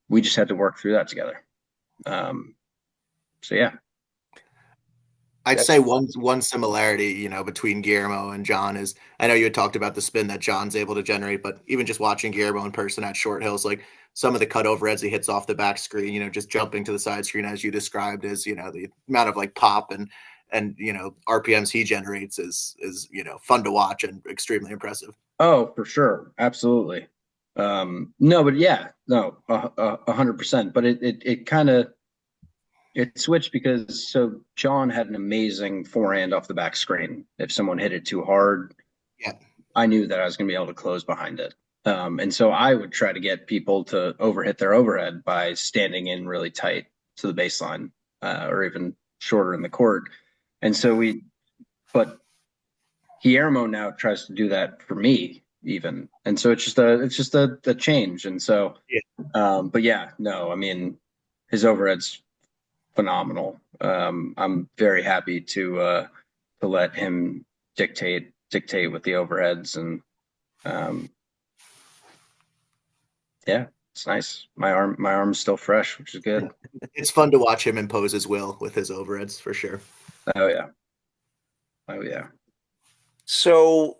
we just had to work through that together. So yeah. I'd say one similarity, between Guillermo and John is I know you had talked about the spin that John's able to generate, but even just watching Guillermo in person at short hills, like some of the cut overheads he hits off the back screen, just jumping to the side screen as you described is, the amount of like pop and RPMs he generates is fun to watch and extremely impressive. Oh, for sure, absolutely. No, but yeah, no, 100%. But it kind of it switched because so John had an amazing forehand off the back screen. If someone hit it too hard, Yeah. I knew that I was going to be able to close behind it. And so I would try to get people to overhit their overhead by standing in really tight to the baseline, or even shorter in the court. And so but Guillermo now tries to do that for me even. And so it's just a change. And so, but yeah, no, I mean, his overhead's phenomenal. I'm very happy to let him dictate with the overheads, and yeah, it's nice. My arm's still fresh, which is good. It's fun to watch him impose his will with his overheads for sure. Oh yeah. Oh yeah. So,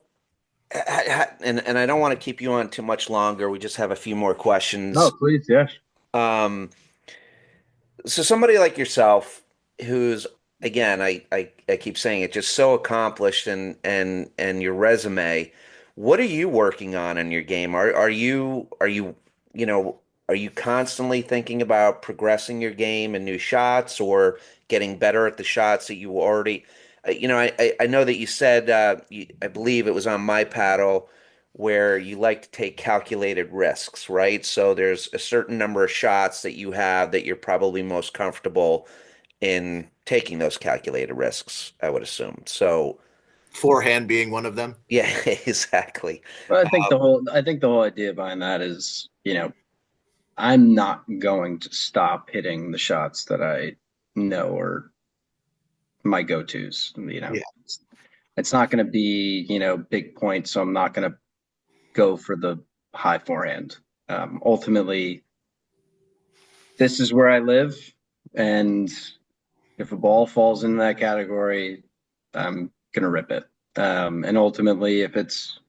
and I don't want to keep you on too much longer. We just have a few more No, questions. please, yes. Um, so somebody like yourself, who's again, I keep saying it, just so accomplished and your resume, what are you working on in your game? You know, are you constantly thinking about progressing your game and new shots or getting better at the shots that you already, I know that you said I believe it was on my paddle where you like to take calculated risks, right? So there's a certain number of shots that you have that you're probably most comfortable in taking those calculated risks, I would assume. So, Forehand being one of them. yeah, exactly. Well, I think the whole idea behind that is, I'm not going to stop hitting the shots that I know are my go-tos. Yeah. It's not going to be, big points, so I'm not going to go for the high forehand. Ultimately, this is where I live, and if a ball falls in that category, I'm going to rip it. And ultimately, if it's,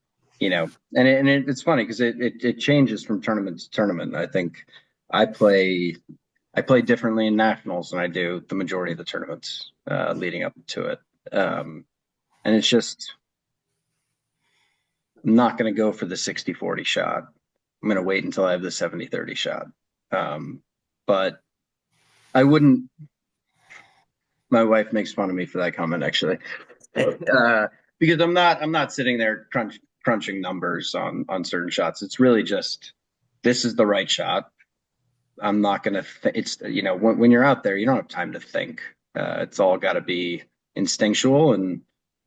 it's funny because it changes from tournament to tournament. I think I play I play differently in nationals than I do the majority of the tournaments leading up to it. And it's just, I'm not going to go for the 60-40 shot. I'm going to wait until I have the 70-30 shot. But I wouldn't, my wife makes fun of me for that comment actually. Because I'm not sitting there crunching numbers on certain shots. It's really just, this is the right shot. I'm not going to, it's, when you're out there, you don't have time to think. It's all got to be instinctual.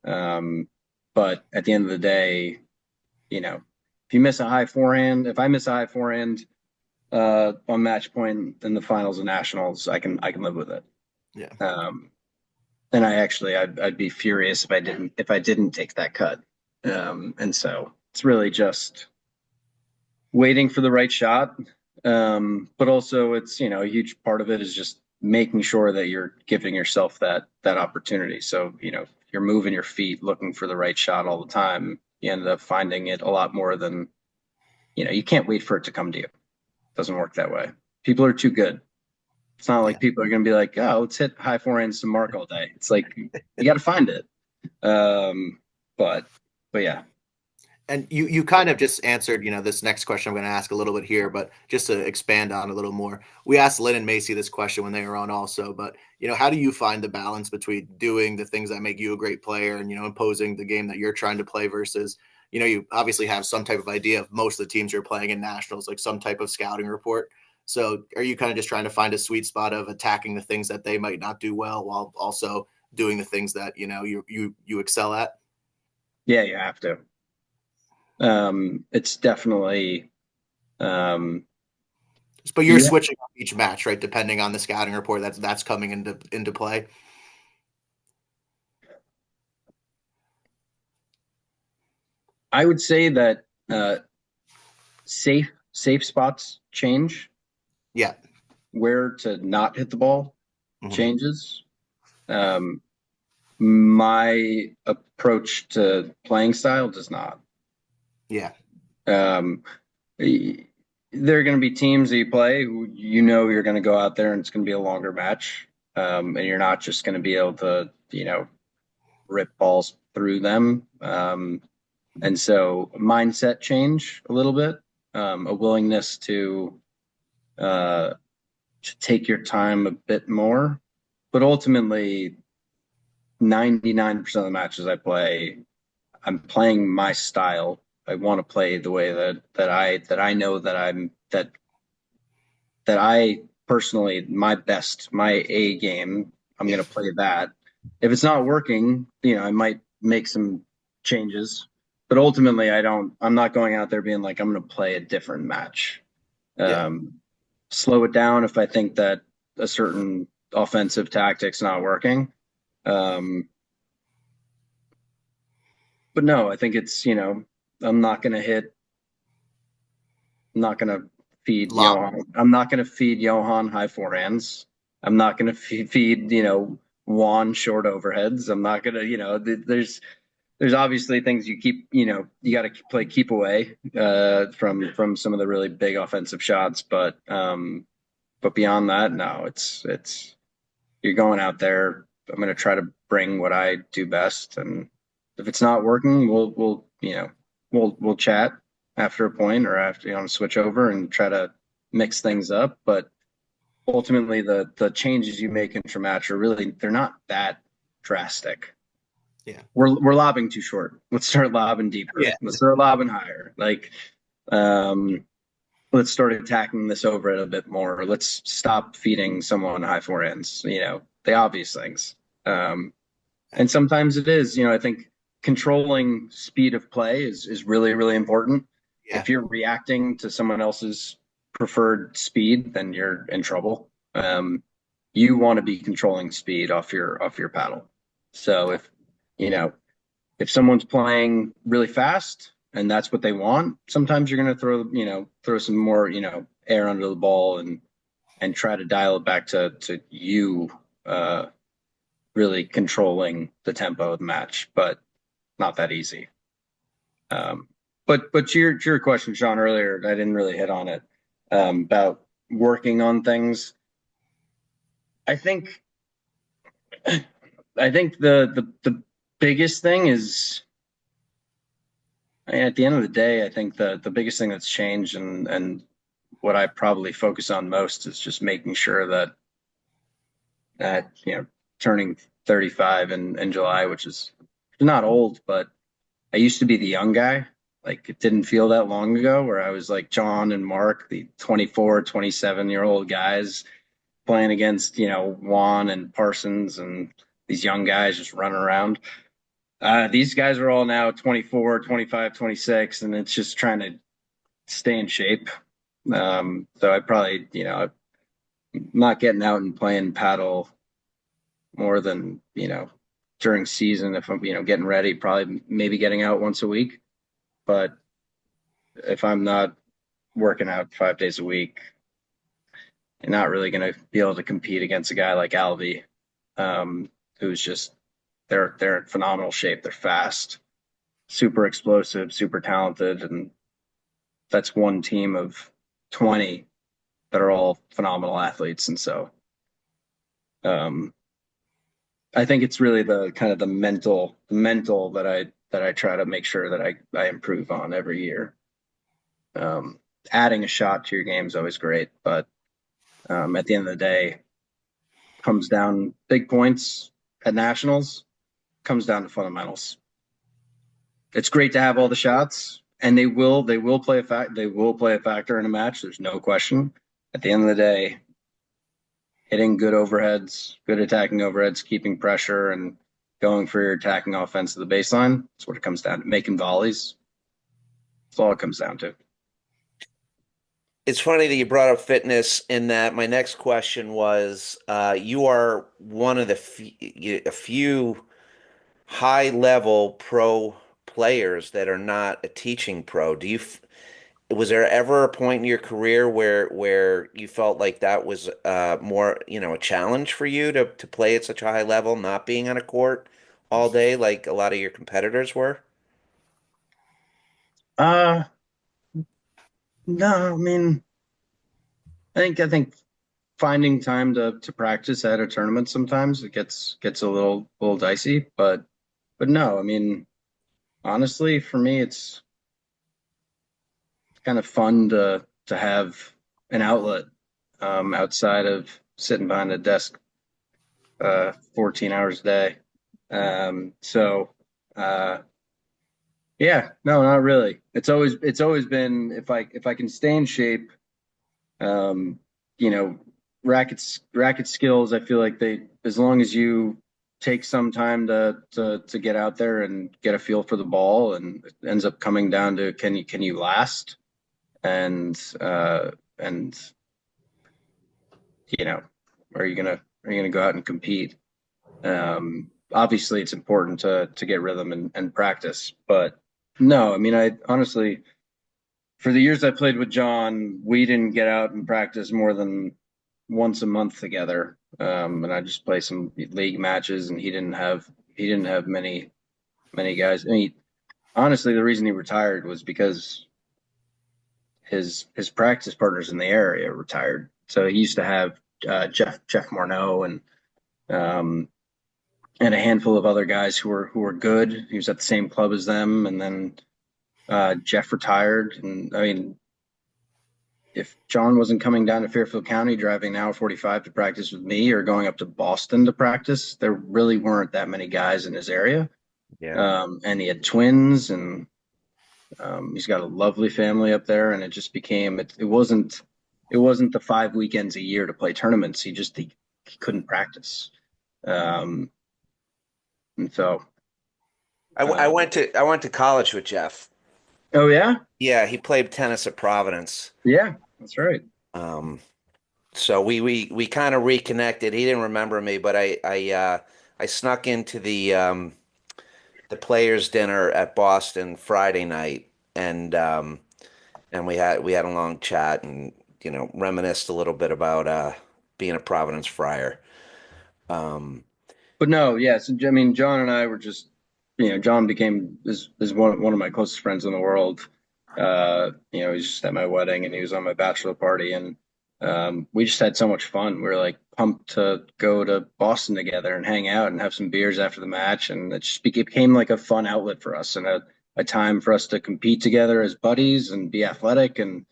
But at the end of the day, if you miss a high forehand, if I miss a high forehand on match point in the finals of nationals, I can live with it. Yeah. And I'd be furious if I didn't take that cut. And so it's really just waiting for the right shot. But also it's, a huge part of it is just making sure that you're giving yourself that opportunity. So, if you're moving your feet, looking for the right shot all the time, you end up finding it a lot more than, you can't wait for it to come to you. It doesn't work that way. People are too good. It's not like people are going to be like, oh, let's hit high forehands to Marc all day. It's like, you got to find it. But yeah. And you kind of just answered, this next question I'm going to ask a little bit here, but just to expand on a little more, we asked Lynn and Macy this question when they were on also, but, how do you find the balance between doing the things that make you a great player and, imposing the game that you're trying to play versus, you obviously have some type of idea of most of the teams you're playing in nationals, like some type of scouting report. So are you kind of just trying to find a sweet spot of attacking the things that they might not do well while also doing the things that, you excel at? Yeah, you have to. It's definitely, um, But you're yeah, switching up each match, right? Depending on the scouting report that's coming into play. I would say that safe spots change. Yeah. Where to not hit the ball Hmm. changes. Um, my approach to playing style does not. Yeah. Um, there are going to be teams that you play who you know you're going to go out there and it's going to be a longer match, and you're not just going to be able to rip balls through them. And so mindset change a little bit, a willingness uh, to take your time a bit more. But ultimately, 99% of the matches I play, I'm playing my style. I want to play the way that I know that I personally my best, my A game. I'm Yeah. going to play that. If it's not working, I might make some changes. But ultimately, I'm not going out there being like I'm going to play a different match. Yeah. Um, Slow it down if I think that a certain offensive tactic's not working. Um, but no, I think I'm not going to hit, I'm not going to feed Lob. Johan. I'm not going to feed Johan high forehands. I'm not going to feed, Juan short overheads. I'm not going to, there's obviously things you keep, you got to play keep away from some of the really big offensive shots. But beyond that, no, it's you're going out there. I'm going to try to bring what I do best, and if it's not working, we'll chat after a point or after switch over and try to mix things up. But ultimately, the changes you make intra-match are really they're not that drastic. Yeah. We're lobbing too short. Let's start lobbing Yeah. deeper. Let's start lobbing higher. Um, let's start attacking this over it a bit more. Let's stop feeding someone high forehands. The obvious things. Um, and sometimes it is. I think controlling speed of play is really really important. Yeah. If you're reacting to someone else's preferred speed, then you're in trouble. You want to be controlling speed off your paddle. So you know if someone's playing really fast and that's what they want, sometimes you're going to throw some more, air under the ball and try to dial it back to you uh, really controlling the tempo of the match, but not that easy. Um, but to your question, Sean, earlier, I didn't really hit on it about working on things. I think I think the biggest thing is at the end of the day, I think the biggest thing that's changed and what I probably focus on most is just making sure that turning 35 in July, which is not old, but I used to be the young guy. Like it didn't feel that long ago where I was like John and Mark, the 24, 27-year-old guys playing against, Juan and Parsons and these young guys just running around. These guys are all now 24, 25, 26, and it's just trying to stay in shape. So I probably, I'm not getting out and playing paddle more than, during season. If I'm, getting ready, probably maybe getting out once a week. But if I'm not working out 5 days a week, you're not really going to be able to compete against a guy like Alvy, who's just, they're in phenomenal shape. They're fast, super explosive, super talented. And that's one team of 20 that are all phenomenal athletes. And so, um, I think it's really the kind of the mental that I try to make sure that I improve on every year. Um, Adding a shot to your game is always great, but at the end of the day, comes down big points at nationals comes down to fundamentals. It's great to have all the shots, and they will play a factor in a match. There's no question. At the end of the day, hitting good overheads, good attacking overheads, keeping pressure, and going for your attacking offense to the baseline. That's what it comes down to. Making volleys. That's all it comes down to. It's funny that you brought up fitness in that my next question was you are one of the a few high level pro players that are not a teaching pro. Was there ever a point in your career where you felt like that was more, a challenge for you to play at such a high level, not being on a court all day like a lot of your competitors were? Uh no, I mean, I think finding time to practice at a tournament sometimes it gets a little dicey, but no, I mean, honestly, for me, it's kind of fun to have an outlet outside of sitting behind a desk 14 hours a day. So yeah, no, not really. It's always been if I can stay in shape, um, you know, racket skills. I feel like they as long as you take some time to get out there and get a feel for the ball, and it ends up coming down to can you last and you know, are you gonna go out and compete? Obviously, it's important to get rhythm and practice, but no, I mean, I honestly, for the years I played with John, we didn't get out and practice more than once a month together, and I just play some league matches, and he didn't have many guys. I mean, honestly, the reason he retired was because his practice partners in the area retired. So he used to have Jeff Morneau um, and a handful of other guys who were good. He was at the same club as them, and then Jeff retired. And I mean, if John wasn't coming down to Fairfield County, driving an hour 45 to practice with me, or going up to Boston to practice, there really weren't that many guys in his area. Yeah. And he had twins, and he's got a lovely family up there, and it just became it wasn't the 5 weekends a year to play tournaments. He couldn't practice, um, and so I uh, went to college with Jeff. oh yeah, Yeah, he played tennis at Providence. yeah, that's right. Um, so we kind of reconnected. He didn't remember me, but I snuck into the players' dinner at Boston Friday night, and we had a long chat and reminisced a little bit about being a Providence Friar. Um, But no, yes, I mean, John and I were just, John became is one of my closest friends in the world. He was just at my wedding and he was on my bachelor party, and we just had so much fun. We were like pumped to go to Boston together and hang out and have some beers after the match, and it became like a fun outlet for us and a time for us to compete together as buddies and be athletic. And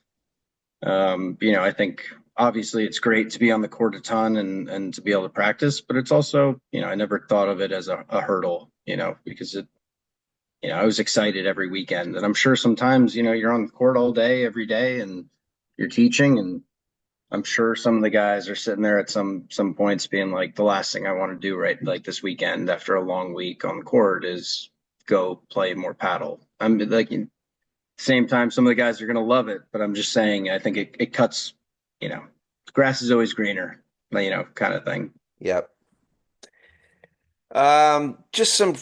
I think obviously it's great to be on the court a ton and to be able to practice, but it's also, I never thought of it as a hurdle, because I was excited every weekend. And I'm sure sometimes, you're on the court all day, every day, and you're teaching. And I'm sure some of the guys are sitting there at some points being like, the last thing I want to do right like this weekend after a long week on the court is go play more paddle. I'm like, same time, some of the guys are going to love it, but I'm just saying, I think it cuts, grass is always greener, kind of thing. yep. Just some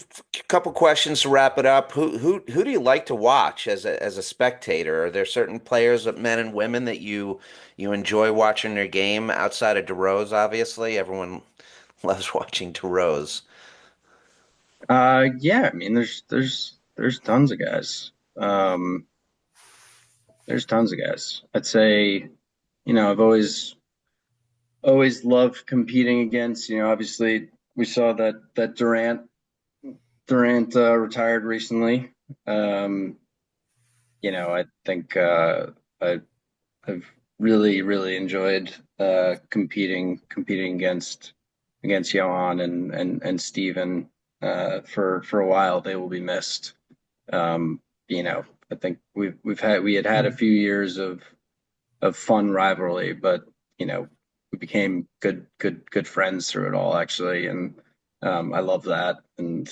couple questions to wrap it up. Who do you like to watch as a spectator? Are there certain players, men and women, that you enjoy watching their game outside of DeRose? Obviously, everyone loves watching DeRose. Yeah, I mean, there's tons of guys. There's tons of guys. I'd say, I've always loved competing against, obviously we saw that Durant retired recently. Um, I think I, I've really enjoyed competing against Johan and Steven for a while. They will be missed. Um, I think we had a few years of fun rivalry, but we became good friends through it all, actually. And I love that, and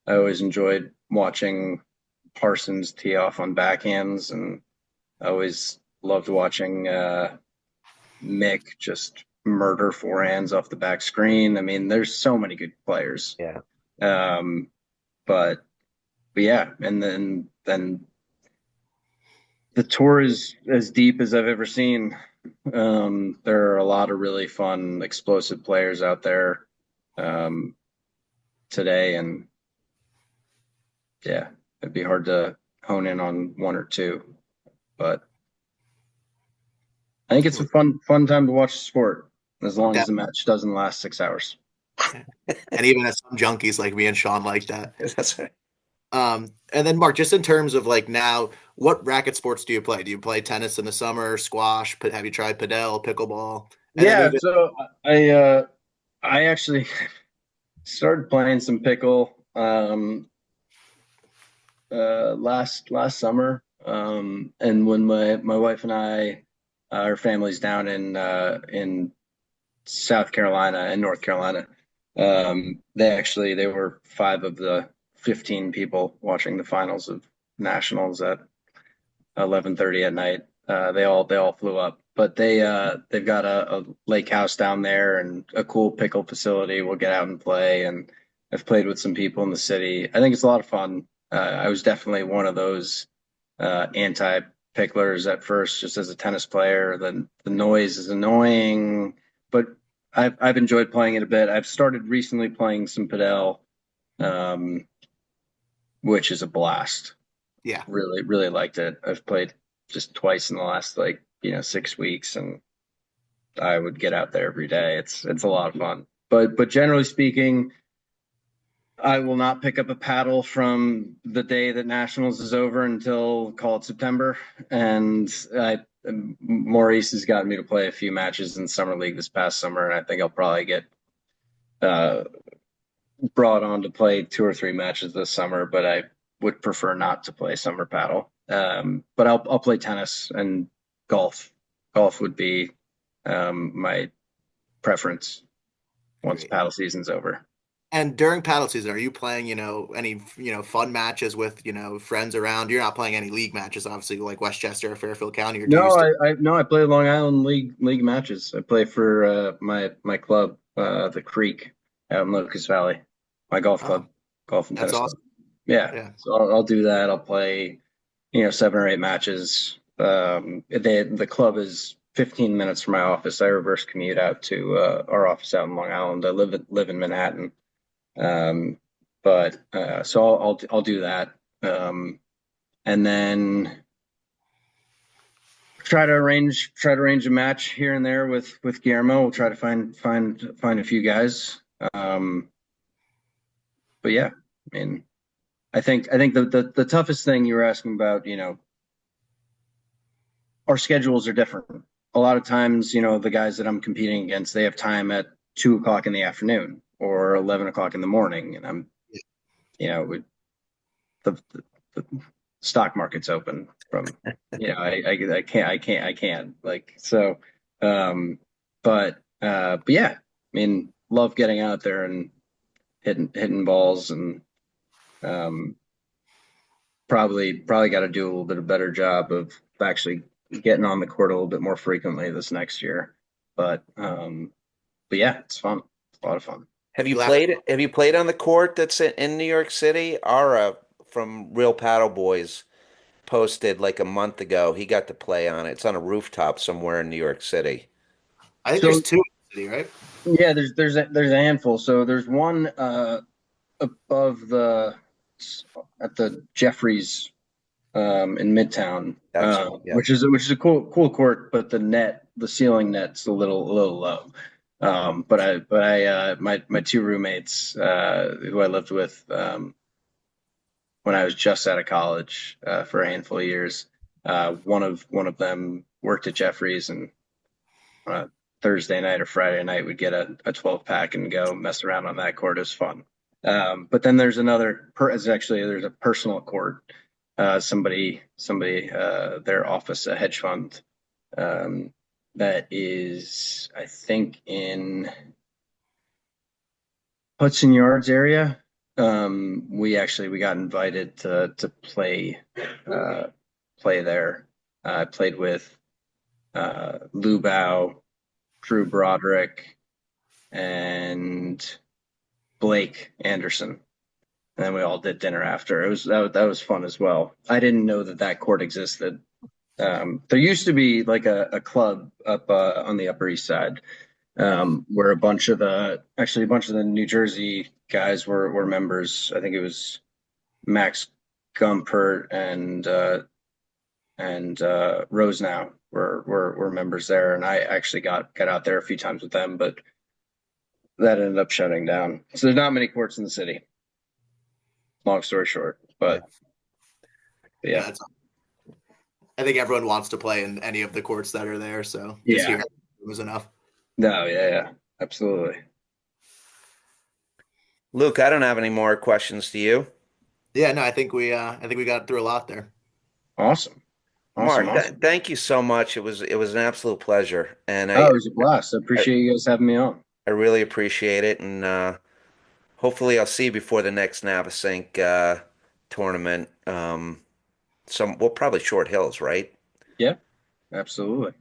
I always enjoyed watching Parsons tee off on backhands, and I always loved watching Mick just murder forehands off the back screen. I mean, there's so many good players. Yeah. Um, but yeah, and then the tour is as deep as I've ever seen. There are a lot of really fun, explosive players out there um, today, and yeah, it'd be hard to hone in on one or two, but I think it's a fun time to watch the sport as long as the match doesn't last 6 hours. And even as some junkies like me and Sean like that. That's right. And then Mark, just in terms of like now, what racket sports do you play? Do you play tennis in the summer, squash? Have you tried padel, pickleball? And then Yeah, even so I actually started playing some pickle last summer, and when my wife and I, our family's down in South Carolina and North Carolina. They were 5 of the 15 people watching the finals of nationals at 11:30 at night. They all flew up, but they've got a lake house down there and a cool pickle facility. We'll get out and play, and I've played with some people in the city. I think it's a lot of fun. I was definitely one of those anti picklers at first, just as a tennis player. The noise is annoying, but I've enjoyed playing it a bit. I've started recently playing some padel, um, which is a blast. yeah, Really, really liked it. I've played just twice in the last 6 weeks, and I would get out there every day. It's a lot of fun. But generally speaking, I will not pick up a paddle from the day that nationals is over until call it September. And Maurice has gotten me to play a few matches in summer league this past summer, and I think I'll probably get brought on to play 2 or 3 matches this summer. But I would prefer not to play summer paddle. But I'll play tennis and golf. Golf would be my preference once great. paddle season's over. And during paddle season, are you playing, any, fun matches with, friends around? You're not playing any league matches, obviously, like Westchester or Fairfield County, or do you No, still? I play Long Island League matches. I play for my club, the Creek, out in Locust Valley. My golf Oh, club, golf and that's tennis club. awesome. Yeah, Yeah. so I'll do that. I'll play, 7 or 8 matches. The club is 15 minutes from my office. I reverse commute out to our office out in Long Island. I live in Manhattan. But so I'll do that. And then try to arrange a match here and there with Guillermo. We'll try to find a few guys. But yeah, I mean, I think the toughest thing you were asking about, our schedules are different. A lot of times, the guys that I'm competing against, they have time at 2 o'clock in the afternoon or 11 o'clock in the morning, and I'm, the stock market's open from, I can't like so. But yeah, I mean, love getting out there and hitting balls, and probably got to do a little bit of better job of actually getting on the court a little bit more frequently this next year. But yeah, it's fun. It's a lot of fun. Have you Last, played? Have you played on the court that's in New York City? Ara from Real Paddle Boys posted like a month ago. He got to play on it. It's on a rooftop somewhere in New York City. I think So there's two in the city, right? yeah, there's a handful. So there's one above at the Jeffries in Midtown, That's yeah. which is a cool court, but the ceiling net's a little low. But my 2 roommates who I lived with when I was just out of college for a handful of years, one of them worked at Jeffries, and Thursday night or Friday night we'd get a 12-pack and go mess around on that court. It was fun. But then there's there's a personal court. Somebody their office, a hedge fund, that is, I think, in Hudson Yards area. We got invited to play there. I played with Lou Bow, Drew Broderick, and Blake Anderson. And then we all did dinner after. That was fun as well. I didn't know that court existed. There used to be like a club up on the Upper East Side, where a bunch of the New Jersey guys were members. I think it was Max Gumpert and Rose now were members there, and I actually got out there a few times with them, but that ended up shutting down. So there's not many courts in the city. Long story short, but yeah. That's, I think everyone wants to play in any of the courts that are there, so just Yeah. here was enough. No, yeah, absolutely. Luke, I don't have any more questions to you. Yeah, no, I think we got through a lot there. Awesome. Mark, Awesome. thank you so much. It was an absolute pleasure, and Oh, it was a blast. I appreciate you guys having me on. I really appreciate it, and hopefully I'll see you before the next Navasink tournament. Probably Short Hills, right? Yeah, absolutely.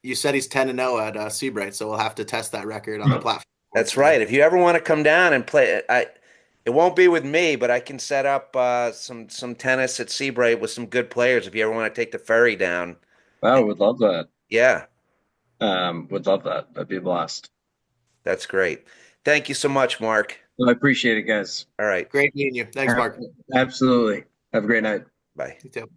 You said he's 10-0 at Seabright, so we'll have to test that record on the platform. That's right. If you ever want to come down and play, it won't be with me, but I can set up some tennis at Seabright with some good players. If you ever want to take the ferry down, Wow, would love that. yeah, Would love that. That'd be a blast. that's great. Thank you so much, Mark. Well, I appreciate it, guys. All right, Great meeting you. Thanks, Mark. Absolutely. Have a great night. bye. You too.